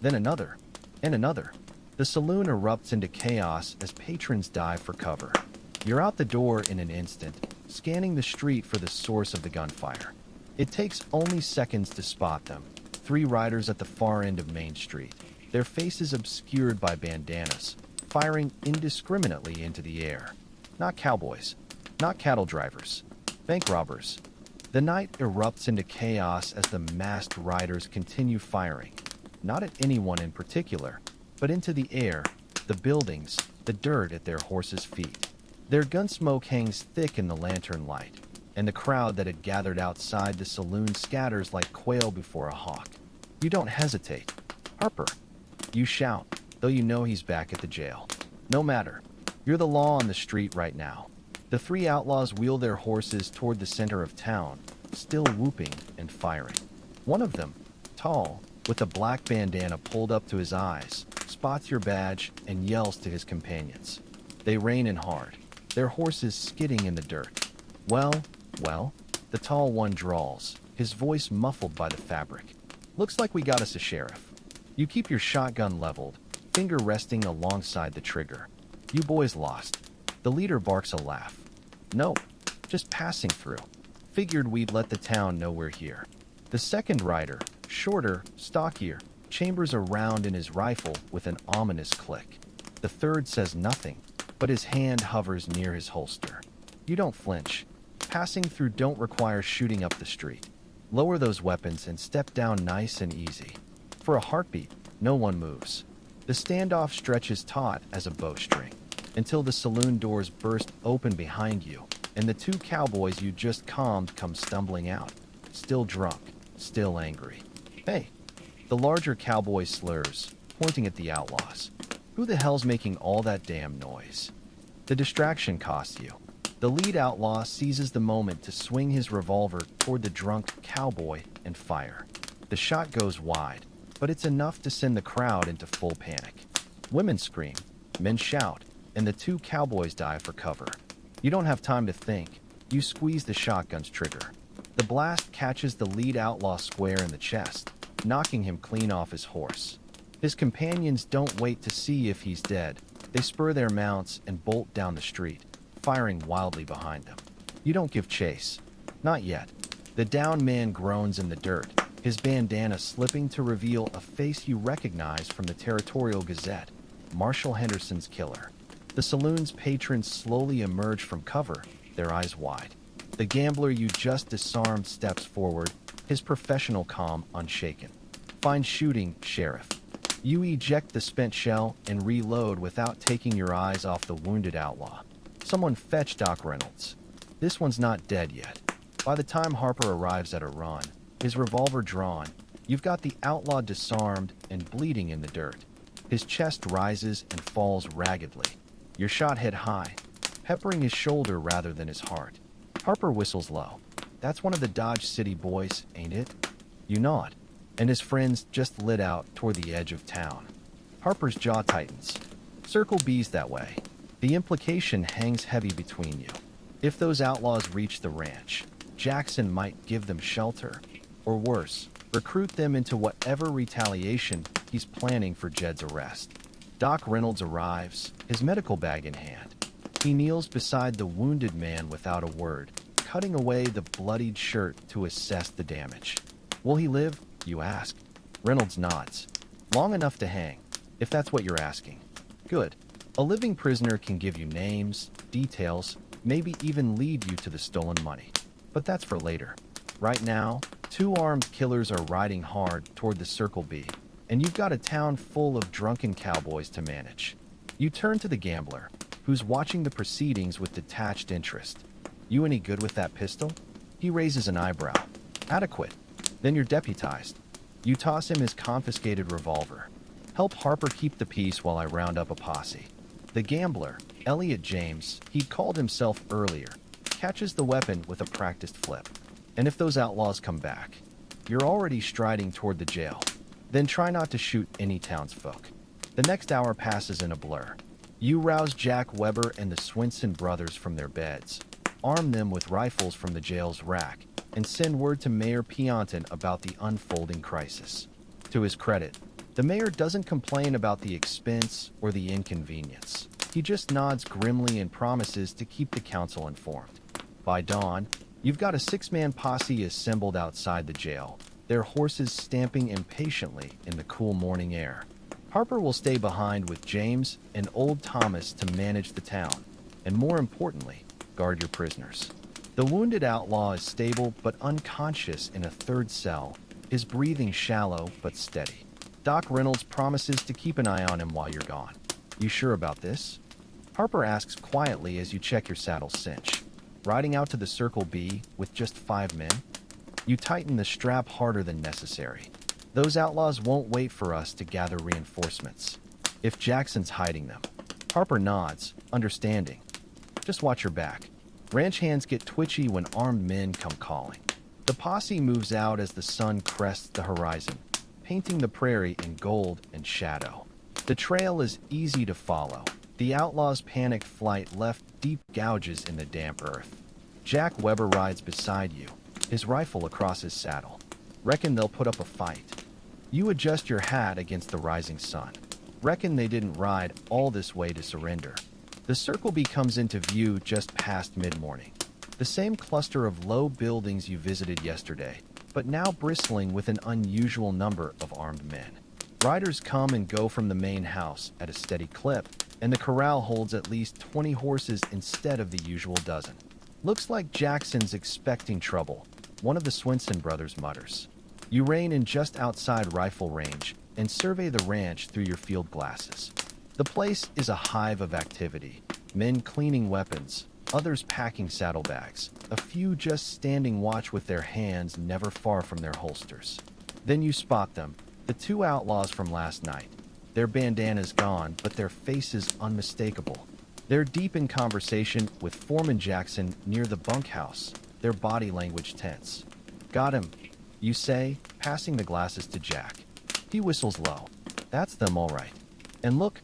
Speaker 1: Then another, and another. The saloon erupts into chaos as patrons dive for cover. You're out the door in an instant, scanning the street for the source of the gunfire. It takes only seconds to spot them. 3 riders at the far end of Main Street, their faces obscured by bandanas, firing indiscriminately into the air. Not cowboys, not cattle drivers, bank robbers. The night erupts into chaos as the masked riders continue firing, not at anyone in particular, but into the air, the buildings, the dirt at their horses' feet. Their gun smoke hangs thick in the lantern light, and the crowd that had gathered outside the saloon scatters like quail before a hawk. You don't hesitate. Harper. You shout, though you know he's back at the jail. No matter. You're the law on the street right now. The 3 outlaws wheel their horses toward the center of town, still whooping and firing. One of them, tall, with a black bandana pulled up to his eyes, spots your badge and yells to his companions. They rein in hard, their horses skidding in the dirt. Well, the tall one drawls, his voice muffled by the fabric. Looks like we got us a sheriff. You keep your shotgun leveled, finger resting alongside the trigger. You boys lost. The leader barks a laugh. Nope, just passing through. Figured we'd let the town know we're here. The second rider, shorter, stockier, chambers a round in his rifle with an ominous click. The third says nothing, but his hand hovers near his holster. You don't flinch. Passing through don't require shooting up the street. Lower those weapons and step down nice and easy. For a heartbeat, no one moves. The standoff stretches taut as a bowstring, until the saloon doors burst open behind you, and the 2 cowboys you just calmed come stumbling out, still drunk, still angry. Hey, the larger cowboy slurs, pointing at the outlaws. Who the hell's making all that damn noise? The distraction costs you. The lead outlaw seizes the moment to swing his revolver toward the drunk cowboy and fire. The shot goes wide, but it's enough to send the crowd into full panic. Women scream, men shout, and the 2 cowboys dive for cover. You don't have time to think. You squeeze the shotgun's trigger. The blast catches the lead outlaw square in the chest, knocking him clean off his horse. His companions don't wait to see if he's dead. They spur their mounts and bolt down the street, firing wildly behind them. You don't give chase. Not yet. The downed man groans in the dirt, his bandana slipping to reveal a face you recognize from the Territorial Gazette, Marshall Henderson's killer. The saloon's patrons slowly emerge from cover, their eyes wide. The gambler you just disarmed steps forward, his professional calm unshaken. Fine shooting, Sheriff. You eject the spent shell and reload without taking your eyes off the wounded outlaw. Someone fetch Doc Reynolds. This one's not dead yet. By the time Harper arrives at a run, his revolver drawn, you've got the outlaw disarmed and bleeding in the dirt. His chest rises and falls raggedly. Your shot hit high, peppering his shoulder rather than his heart. Harper whistles low. That's one of the Dodge City boys, ain't it? You nod, and his friends just lit out toward the edge of town. Harper's jaw tightens. Circle B's that way. The implication hangs heavy between you. If those outlaws reach the ranch, Jackson might give them shelter, or worse, recruit them into whatever retaliation he's planning for Jed's arrest. Doc Reynolds arrives, his medical bag in hand. He kneels beside the wounded man without a word, cutting away the bloodied shirt to assess the damage. Will he live, you ask? Reynolds nods. Long enough to hang, if that's what you're asking. Good. A living prisoner can give you names, details, maybe even lead you to the stolen money. But that's for later. Right now, 2 armed killers are riding hard toward the Circle B, and you've got a town full of drunken cowboys to manage. You turn to the gambler, who's watching the proceedings with detached interest. You any good with that pistol? He raises an eyebrow. Adequate. Then you're deputized. You toss him his confiscated revolver. Help Harper keep the peace while I round up a posse. The gambler, Elliot James, he'd called himself earlier, catches the weapon with a practiced flip. And if those outlaws come back, you're already striding toward the jail. Then try not to shoot any townsfolk. The next hour passes in a blur. You rouse Jack Weber and the Swinson brothers from their beds, arm them with rifles from the jail's rack, and send word to Mayor Pianton about the unfolding crisis. To his credit, the mayor doesn't complain about the expense or the inconvenience. He just nods grimly and promises to keep the council informed. By dawn, you've got a six-man posse assembled outside the jail, their horses stamping impatiently in the cool morning air. Harper will stay behind with James and old Thomas to manage the town, and more importantly, guard your prisoners. The wounded outlaw is stable but unconscious in a third cell, his breathing shallow but steady. Doc Reynolds promises to keep an eye on him while you're gone. You sure about this? Harper asks quietly as you check your saddle cinch. Riding out to the Circle B with just 5 men? You tighten the strap harder than necessary. Those outlaws won't wait for us to gather reinforcements. If Jackson's hiding them. Harper nods, understanding. Just watch your back. Ranch hands get twitchy when armed men come calling. The posse moves out as the sun crests the horizon, painting the prairie in gold and shadow. The trail is easy to follow. The outlaws' panicked flight left deep gouges in the damp earth. Jack Weber rides beside you, his rifle across his saddle. Reckon they'll put up a fight. You adjust your hat against the rising sun. Reckon they didn't ride all this way to surrender. The Circle B comes into view just past mid-morning. The same cluster of low buildings you visited yesterday, but now bristling with an unusual number of armed men. Riders come and go from the main house at a steady clip, and the corral holds at least 20 horses instead of the usual dozen. Looks like Jackson's expecting trouble, one of the Swinson brothers mutters. You rein in just outside rifle range and survey the ranch through your field glasses. The place is a hive of activity. Men cleaning weapons, others packing saddlebags, a few just standing watch with their hands never far from their holsters. Then you spot them, the 2 outlaws from last night. Their bandanas gone, but their faces unmistakable. They're deep in conversation with Foreman Jackson near the bunkhouse, their body language tense. Got him, you say, passing the glasses to Jack. He whistles low. That's them all right. And look,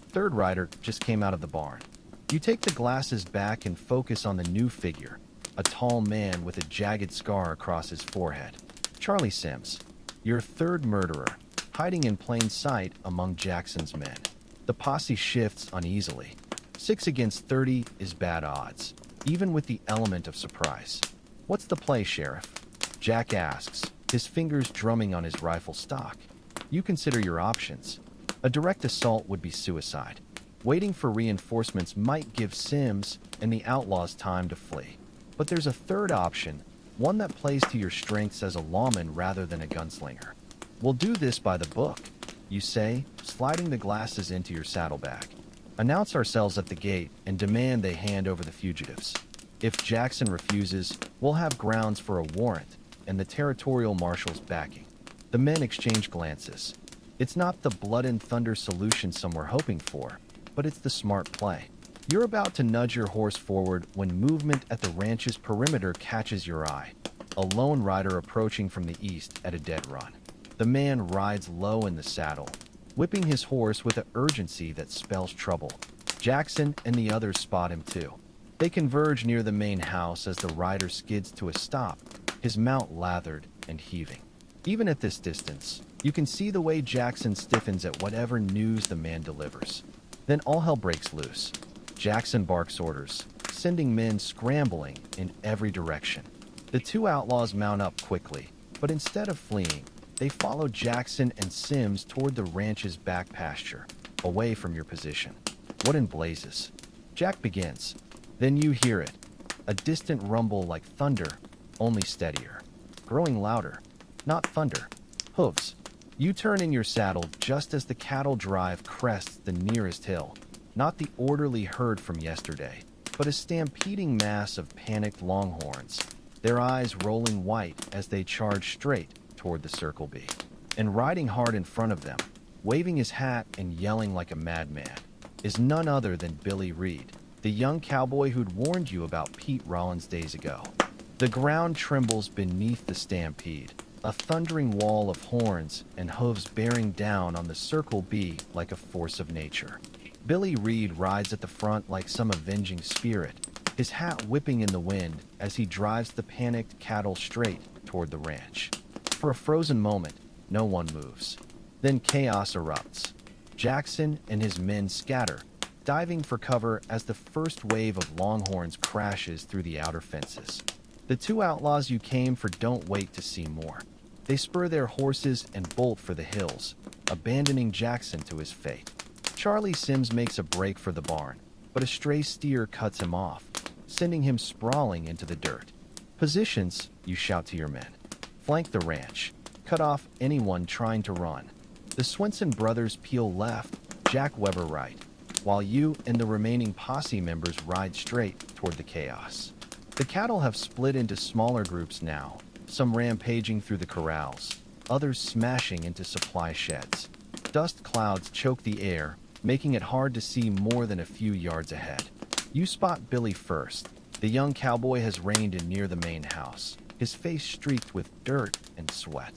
Speaker 1: third rider just came out of the barn. You take the glasses back and focus on the new figure, a tall man with a jagged scar across his forehead. Charlie Sims, your third murderer, hiding in plain sight among Jackson's men. The posse shifts uneasily. 6 against 30 is bad odds, even with the element of surprise. What's the play, Sheriff? Jack asks, his fingers drumming on his rifle stock. You consider your options. A direct assault would be suicide. Waiting for reinforcements might give Sims and the outlaws time to flee. But there's a third option, one that plays to your strengths as a lawman rather than a gunslinger. We'll do this by the book, you say, sliding the glasses into your saddlebag. Announce ourselves at the gate and demand they hand over the fugitives. If Jackson refuses, we'll have grounds for a warrant and the territorial marshal's backing. The men exchange glances. It's not the blood and thunder solution some were hoping for, but it's the smart play. You're about to nudge your horse forward when movement at the ranch's perimeter catches your eye. A lone rider approaching from the east at a dead run. The man rides low in the saddle, whipping his horse with an urgency that spells trouble. Jackson and the others spot him too. They converge near the main house as the rider skids to a stop, his mount lathered and heaving. Even at this distance, you can see the way Jackson stiffens at whatever news the man delivers. Then all hell breaks loose. Jackson barks orders, sending men scrambling in every direction. The 2 outlaws mount up quickly, but instead of fleeing, they follow Jackson and Sims toward the ranch's back pasture, away from your position. What in blazes? Jack begins. Then you hear it, a distant rumble like thunder, only steadier. Growing louder, not thunder. Hooves. You turn in your saddle just as the cattle drive crests the nearest hill. Not the orderly herd from yesterday, but a stampeding mass of panicked longhorns, their eyes rolling white as they charge straight toward the Circle B. And riding hard in front of them, waving his hat and yelling like a madman, is none other than Billy Reed, the young cowboy who'd warned you about Pete Rollins days ago. The ground trembles beneath the stampede, a thundering wall of horns and hooves bearing down on the Circle B like a force of nature. Billy Reed rides at the front like some avenging spirit, his hat whipping in the wind as he drives the panicked cattle straight toward the ranch. For a frozen moment, no one moves. Then chaos erupts. Jackson and his men scatter, diving for cover as the first wave of longhorns crashes through the outer fences. The two outlaws you came for don't wait to see more. They spur their horses and bolt for the hills, abandoning Jackson to his fate. Charlie Sims makes a break for the barn, but a stray steer cuts him off, sending him sprawling into the dirt. Positions, you shout to your men. Flank the ranch. Cut off anyone trying to run. The Swenson brothers peel left, Jack Weber right, while you and the remaining posse members ride straight toward the chaos. The cattle have split into smaller groups now, some rampaging through the corrals, others smashing into supply sheds. Dust clouds choke the air, making it hard to see more than a few yards ahead. You spot Billy first. The young cowboy has reined in near the main house, his face streaked with dirt and sweat.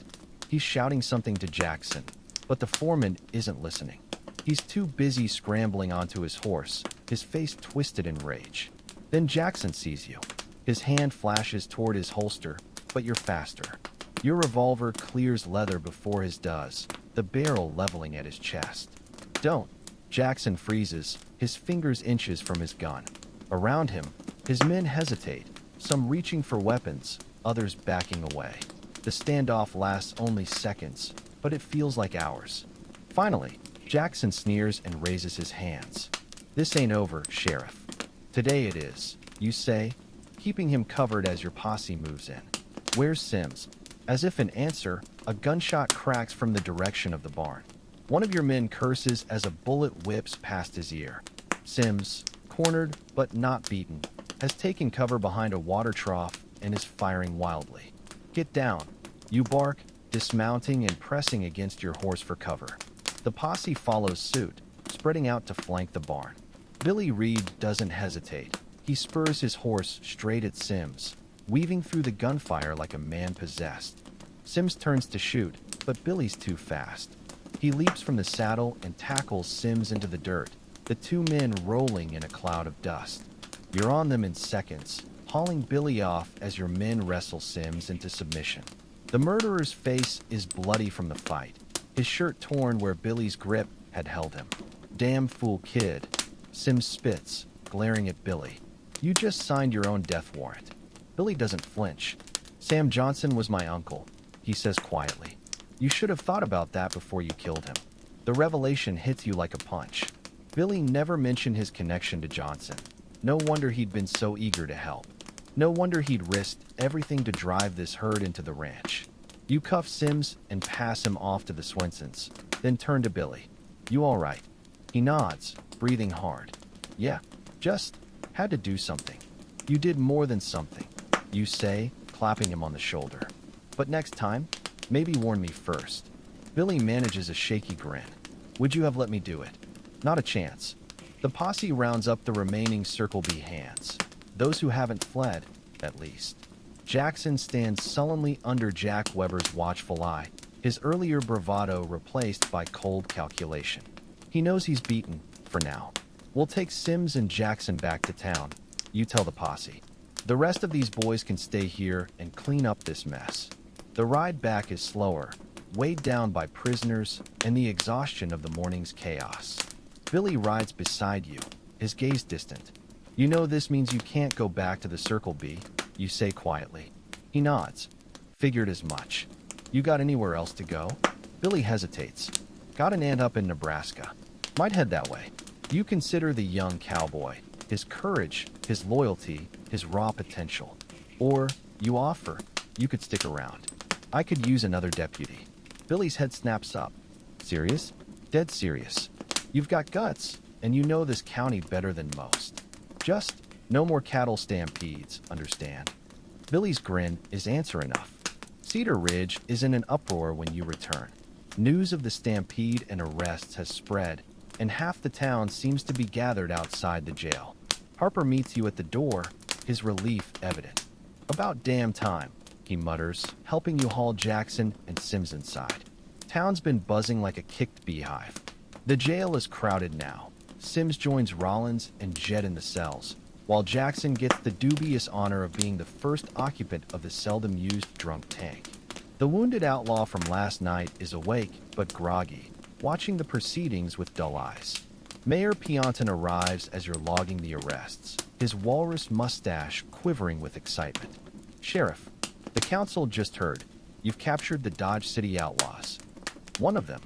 Speaker 1: He's shouting something to Jackson, but the foreman isn't listening. He's too busy scrambling onto his horse, his face twisted in rage. Then Jackson sees you. His hand flashes toward his holster, but you're faster. Your revolver clears leather before his does, the barrel leveling at his chest. Don't. Jackson freezes, his fingers inches from his gun. Around him, his men hesitate, some reaching for weapons, others backing away. The standoff lasts only seconds, but it feels like hours. Finally, Jackson sneers and raises his hands. This ain't over, Sheriff. Today it is, you say, keeping him covered as your posse moves in. Where's Sims? As if in answer, a gunshot cracks from the direction of the barn. One of your men curses as a bullet whips past his ear. Sims, cornered but not beaten, has taken cover behind a water trough and is firing wildly. Get down, you bark, dismounting and pressing against your horse for cover. The posse follows suit, spreading out to flank the barn. Billy Reed doesn't hesitate. He spurs his horse straight at Sims, weaving through the gunfire like a man possessed. Sims turns to shoot, but Billy's too fast. He leaps from the saddle and tackles Sims into the dirt, the two men rolling in a cloud of dust. You're on them in seconds, hauling Billy off as your men wrestle Sims into submission. The murderer's face is bloody from the fight, his shirt torn where Billy's grip had held him. Damn fool kid. Sims spits, glaring at Billy. You just signed your own death warrant. Billy doesn't flinch. Sam Johnson was my uncle, he says quietly. You should have thought about that before you killed him. The revelation hits you like a punch. Billy never mentioned his connection to Johnson. No wonder he'd been so eager to help. No wonder he'd risked everything to drive this herd into the ranch. You cuff Sims and pass him off to the Swensons, then turn to Billy. You all right? He nods, breathing hard. Yeah, just had to do something. You did more than something, you say, clapping him on the shoulder. But next time, maybe warn me first. Billy manages a shaky grin. Would you have let me do it? Not a chance. The posse rounds up the remaining Circle B hands. Those who haven't fled, at least. Jackson stands sullenly under Jack Weber's watchful eye, his earlier bravado replaced by cold calculation. He knows he's beaten, for now. We'll take Sims and Jackson back to town, you tell the posse. The rest of these boys can stay here and clean up this mess. The ride back is slower, weighed down by prisoners and the exhaustion of the morning's chaos. Billy rides beside you, his gaze distant. You know this means you can't go back to the Circle B, you say quietly. He nods. Figured as much. You got anywhere else to go? Billy hesitates. Got an aunt up in Nebraska. Might head that way. You consider the young cowboy, his courage, his loyalty, his raw potential. Or, you offer, you could stick around. I could use another deputy. Billy's head snaps up. Serious? Dead serious. You've got guts, and you know this county better than most. Just no more cattle stampedes, understand? Billy's grin is answer enough. Cedar Ridge is in an uproar when you return. News of the stampede and arrests has spread, and half the town seems to be gathered outside the jail. Harper meets you at the door, his relief evident. About damn time, he mutters, helping you haul Jackson and Sims inside. Town's been buzzing like a kicked beehive. The jail is crowded now. Sims joins Rollins and Jed in the cells, while Jackson gets the dubious honor of being the first occupant of the seldom-used drunk tank. The wounded outlaw from last night is awake but groggy, watching the proceedings with dull eyes. Mayor Pianton arrives as you're logging the arrests, his walrus mustache quivering with excitement. Sheriff, the council just heard. You've captured the Dodge City outlaws. One of them.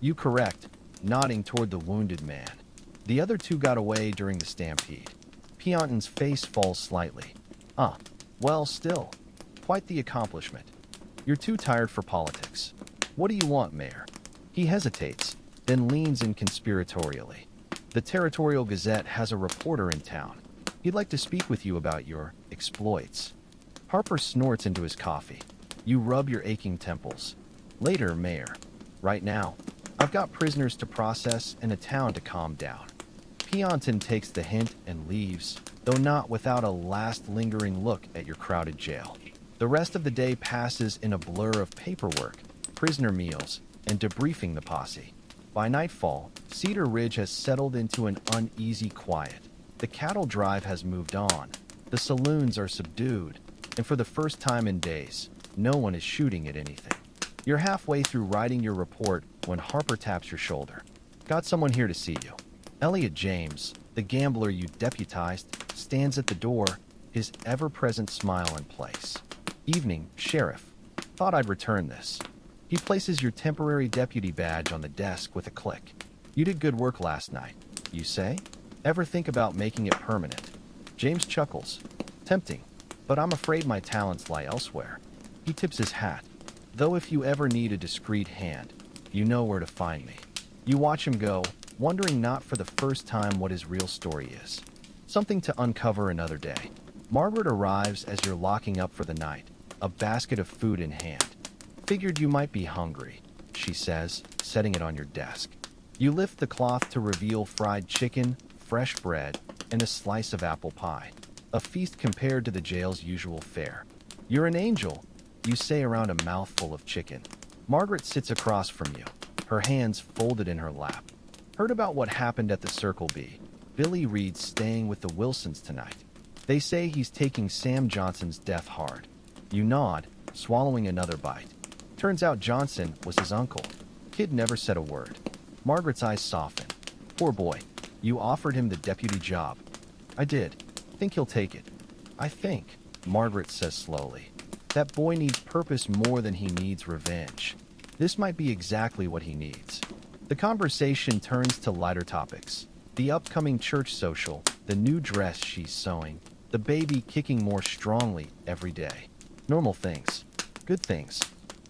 Speaker 1: You correct, nodding toward the wounded man. The other two got away during the stampede. Pianton's face falls slightly. Well, still. Quite the accomplishment. You're too tired for politics. What do you want, Mayor? He hesitates, then leans in conspiratorially. The Territorial Gazette has a reporter in town. He'd like to speak with you about your exploits. Harper snorts into his coffee. You rub your aching temples. Later, Mayor. Right now, I've got prisoners to process and a town to calm down. Pianton takes the hint and leaves, though not without a last lingering look at your crowded jail. The rest of the day passes in a blur of paperwork, prisoner meals, and debriefing the posse. By nightfall, Cedar Ridge has settled into an uneasy quiet. The cattle drive has moved on. The saloons are subdued, and for the first time in days, no one is shooting at anything. You're halfway through writing your report when Harper taps your shoulder. Got someone here to see you. Elliot James, the gambler you deputized, stands at the door, his ever-present smile in place. Evening, Sheriff. Thought I'd return this. He places your temporary deputy badge on the desk with a click. You did good work last night, you say? Ever think about making it permanent? James chuckles. Tempting, but I'm afraid my talents lie elsewhere. He tips his hat. Though if you ever need a discreet hand, you know where to find me. You watch him go, wondering not for the first time what his real story is. Something to uncover another day. Margaret arrives as you're locking up for the night, a basket of food in hand. Figured you might be hungry, she says, setting it on your desk. You lift the cloth to reveal fried chicken, fresh bread, and a slice of apple pie. A feast compared to the jail's usual fare. You're an angel, you say around a mouthful of chicken. Margaret sits across from you, her hands folded in her lap. Heard about what happened at the Circle B. Billy Reed's staying with the Wilsons tonight. They say he's taking Sam Johnson's death hard. You nod, swallowing another bite. Turns out Johnson was his uncle. Kid never said a word. Margaret's eyes soften. Poor boy. You offered him the deputy job. I did. Think he'll take it. I think, Margaret says slowly. That boy needs purpose more than he needs revenge. This might be exactly what he needs. The conversation turns to lighter topics. The upcoming church social, the new dress she's sewing, the baby kicking more strongly every day. Normal things. Good things.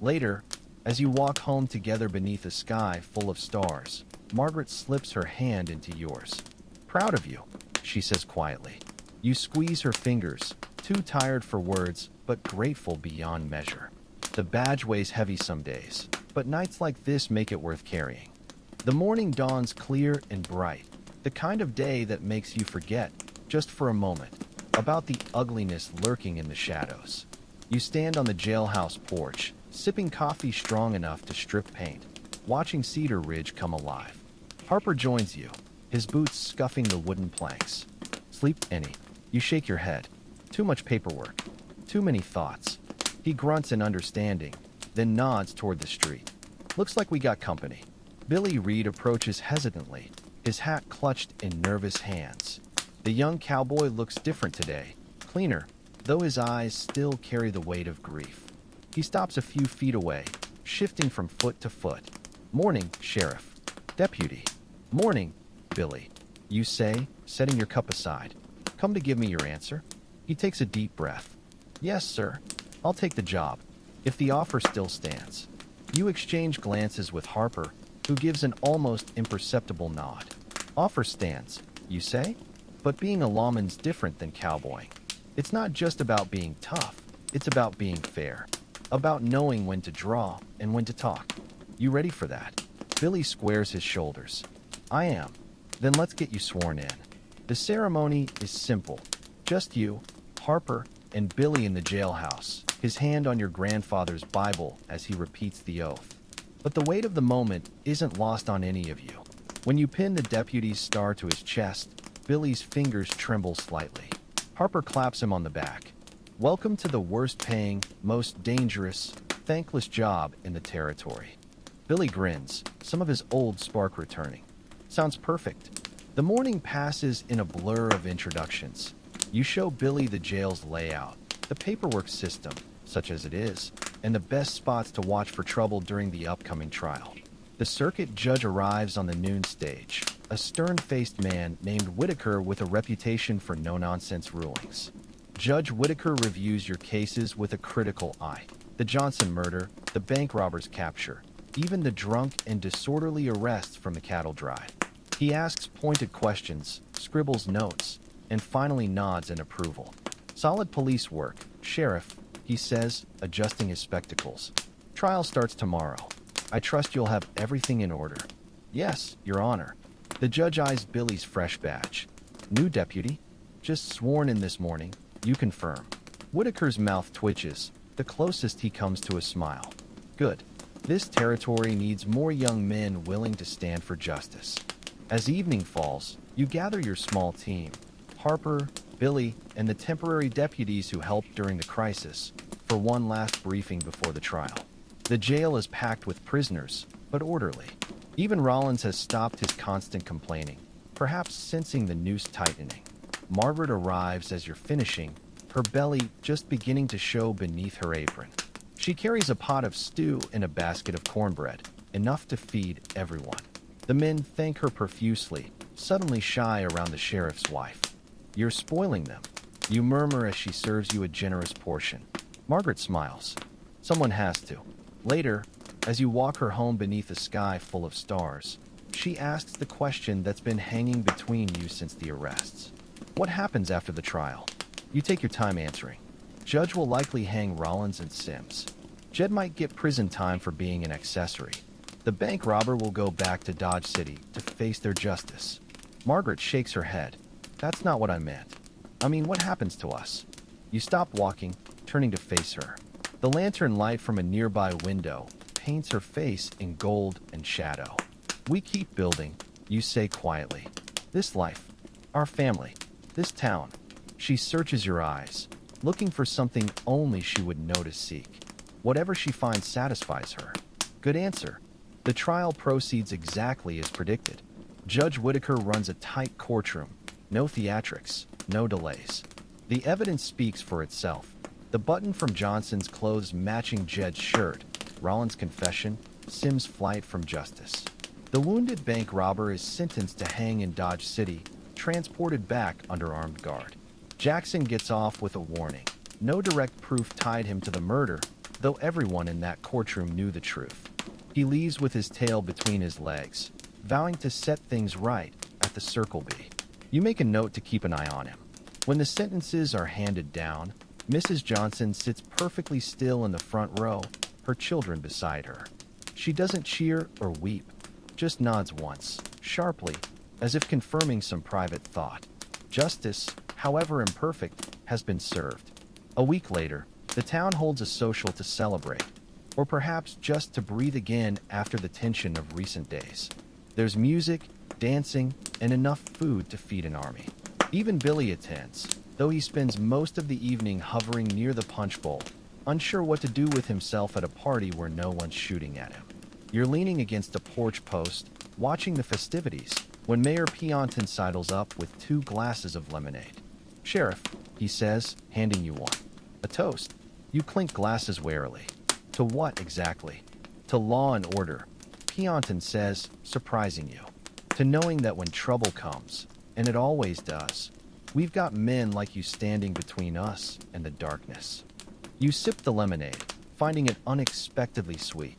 Speaker 1: Later, as you walk home together beneath a sky full of stars, Margaret slips her hand into yours. Proud of you, she says quietly. You squeeze her fingers, too tired for words, but grateful beyond measure. The badge weighs heavy some days, but nights like this make it worth carrying. The morning dawns clear and bright, the kind of day that makes you forget, just for a moment, about the ugliness lurking in the shadows. You stand on the jailhouse porch, sipping coffee strong enough to strip paint, watching Cedar Ridge come alive. Harper joins you, his boots scuffing the wooden planks. Sleep any. You shake your head. Too much paperwork. Too many thoughts. He grunts in understanding, then nods toward the street. Looks like we got company. Billy Reed approaches hesitantly, his hat clutched in nervous hands. The young cowboy looks different today, cleaner, though his eyes still carry the weight of grief. He stops a few feet away, shifting from foot to foot. Morning, Sheriff. Deputy. Morning, Billy. You say, setting your cup aside. Come to give me your answer? He takes a deep breath. Yes, sir. I'll take the job, if the offer still stands. You exchange glances with Harper, who gives an almost imperceptible nod. Offer stands, you say? But being a lawman's different than cowboying. It's not just about being tough, it's about being fair. About knowing when to draw and when to talk. You ready for that? Billy squares his shoulders. I am. Then let's get you sworn in. The ceremony is simple. Just you, Harper, and Billy in the jailhouse, his hand on your grandfather's Bible as he repeats the oath. But the weight of the moment isn't lost on any of you. When you pin the deputy's star to his chest, Billy's fingers tremble slightly. Harper claps him on the back. Welcome to the worst-paying, most dangerous, thankless job in the territory. Billy grins, some of his old spark returning. Sounds perfect. The morning passes in a blur of introductions. You show Billy the jail's layout, the paperwork system, such as it is, and the best spots to watch for trouble during the upcoming trial. The circuit judge arrives on the noon stage, a stern-faced man named Whitaker with a reputation for no-nonsense rulings. Judge Whitaker reviews your cases with a critical eye. The Johnson murder, the bank robber's capture, even the drunk and disorderly arrests from the cattle drive. He asks pointed questions, scribbles notes, and finally nods in approval. Solid police work, Sheriff, he says, adjusting his spectacles. Trial starts tomorrow. I trust you'll have everything in order. Yes, Your Honor. The judge eyes Billy's fresh badge. New deputy? Just sworn in this morning. You confirm. Whitaker's mouth twitches, the closest he comes to a smile. Good. This territory needs more young men willing to stand for justice. As evening falls, you gather your small team. Harper, Billy, and the temporary deputies who helped during the crisis, for one last briefing before the trial. The jail is packed with prisoners, but orderly. Even Rollins has stopped his constant complaining, perhaps sensing the noose tightening. Margaret arrives as you're finishing, her belly just beginning to show beneath her apron. She carries a pot of stew and a basket of cornbread, enough to feed everyone. The men thank her profusely, suddenly shy around the sheriff's wife. You're spoiling them, you murmur as she serves you a generous portion. Margaret smiles. Someone has to. Later, as you walk her home beneath a sky full of stars, she asks the question that's been hanging between you since the arrests. What happens after the trial? You take your time answering. Judge will likely hang Rollins and Sims. Jed might get prison time for being an accessory. The bank robber will go back to Dodge City to face their justice. Margaret shakes her head. That's not what I meant. I mean, what happens to us? You stop walking, turning to face her. The lantern light from a nearby window paints her face in gold and shadow. We keep building, you say quietly. This life, our family, this town. She searches your eyes, looking for something only she would know to seek. Whatever she finds satisfies her. Good answer. The trial proceeds exactly as predicted. Judge Whitaker runs a tight courtroom. No theatrics, no delays. The evidence speaks for itself. The button from Johnson's clothes matching Jed's shirt, Rollins' confession, Sims' flight from justice. The wounded bank robber is sentenced to hang in Dodge City, transported back under armed guard. Jackson gets off with a warning. No direct proof tied him to the murder, though everyone in that courtroom knew the truth. He leaves with his tail between his legs, vowing to set things right at the Circle B. You make a note to keep an eye on him. When the sentences are handed down, Mrs. Johnson sits perfectly still in the front row, her children beside her. She doesn't cheer or weep, just nods once, sharply, as if confirming some private thought. Justice, however imperfect, has been served. A week later, the town holds a social to celebrate, or perhaps just to breathe again after the tension of recent days. There's music, dancing, and enough food to feed an army. Even Billy attends, though he spends most of the evening hovering near the punch bowl, unsure what to do with himself at a party where no one's shooting at him. You're leaning against a porch post, watching the festivities, when Mayor Pionton sidles up with 2 glasses of lemonade. Sheriff, he says, handing you one. A toast. You clink glasses warily. To what exactly? To law and order, Pionton says, surprising you. To knowing that when trouble comes, and it always does, we've got men like you standing between us and the darkness. You sip the lemonade, finding it unexpectedly sweet.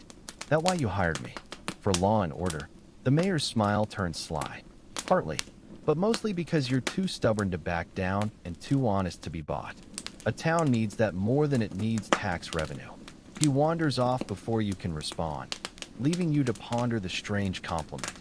Speaker 1: That why you hired me? For law and order? The mayor's smile turns sly. Partly, but mostly because you're too stubborn to back down and too honest to be bought. A town needs that more than it needs tax revenue. He wanders off before you can respond, leaving you to ponder the strange compliment.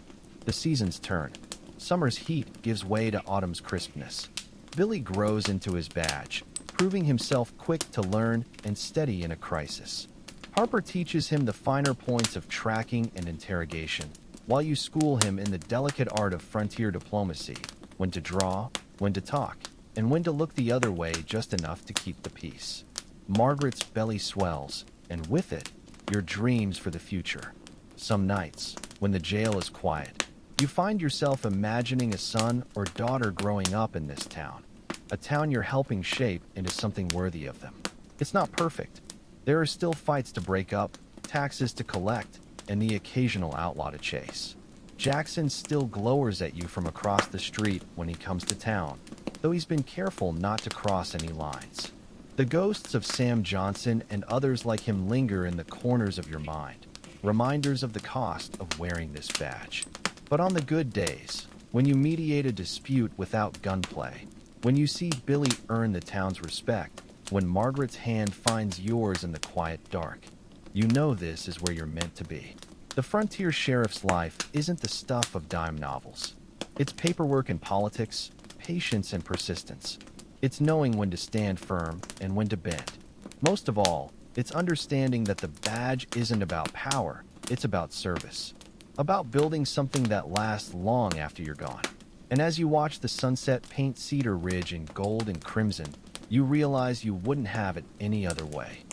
Speaker 1: The seasons turn. Summer's heat gives way to autumn's crispness. Billy grows into his badge, proving himself quick to learn and steady in a crisis. Harper teaches him the finer points of tracking and interrogation, while you school him in the delicate art of frontier diplomacy, when to draw, when to talk, and when to look the other way just enough to keep the peace. Margaret's belly swells, and with it, your dreams for the future. Some nights, when the jail is quiet, You find yourself imagining a son or daughter growing up in this town, a town you're helping shape into something worthy of them. It's not perfect. There are still fights to break up, taxes to collect, and the occasional outlaw to chase. Jackson still glowers at you from across the street when he comes to town, though he's been careful not to cross any lines. The ghosts of Sam Johnson and others like him linger in the corners of your mind, reminders of the cost of wearing this badge. But on the good days, when you mediate a dispute without gunplay, when you see Billy earn the town's respect, when Margaret's hand finds yours in the quiet dark, you know this is where you're meant to be. The frontier sheriff's life isn't the stuff of dime novels. It's paperwork and politics, patience and persistence. It's knowing when to stand firm and when to bend. Most of all, it's understanding that the badge isn't about power, it's about service. About building something that lasts long after you're gone. And as you watch the sunset paint Cedar Ridge in gold and crimson, you realize you wouldn't have it any other way.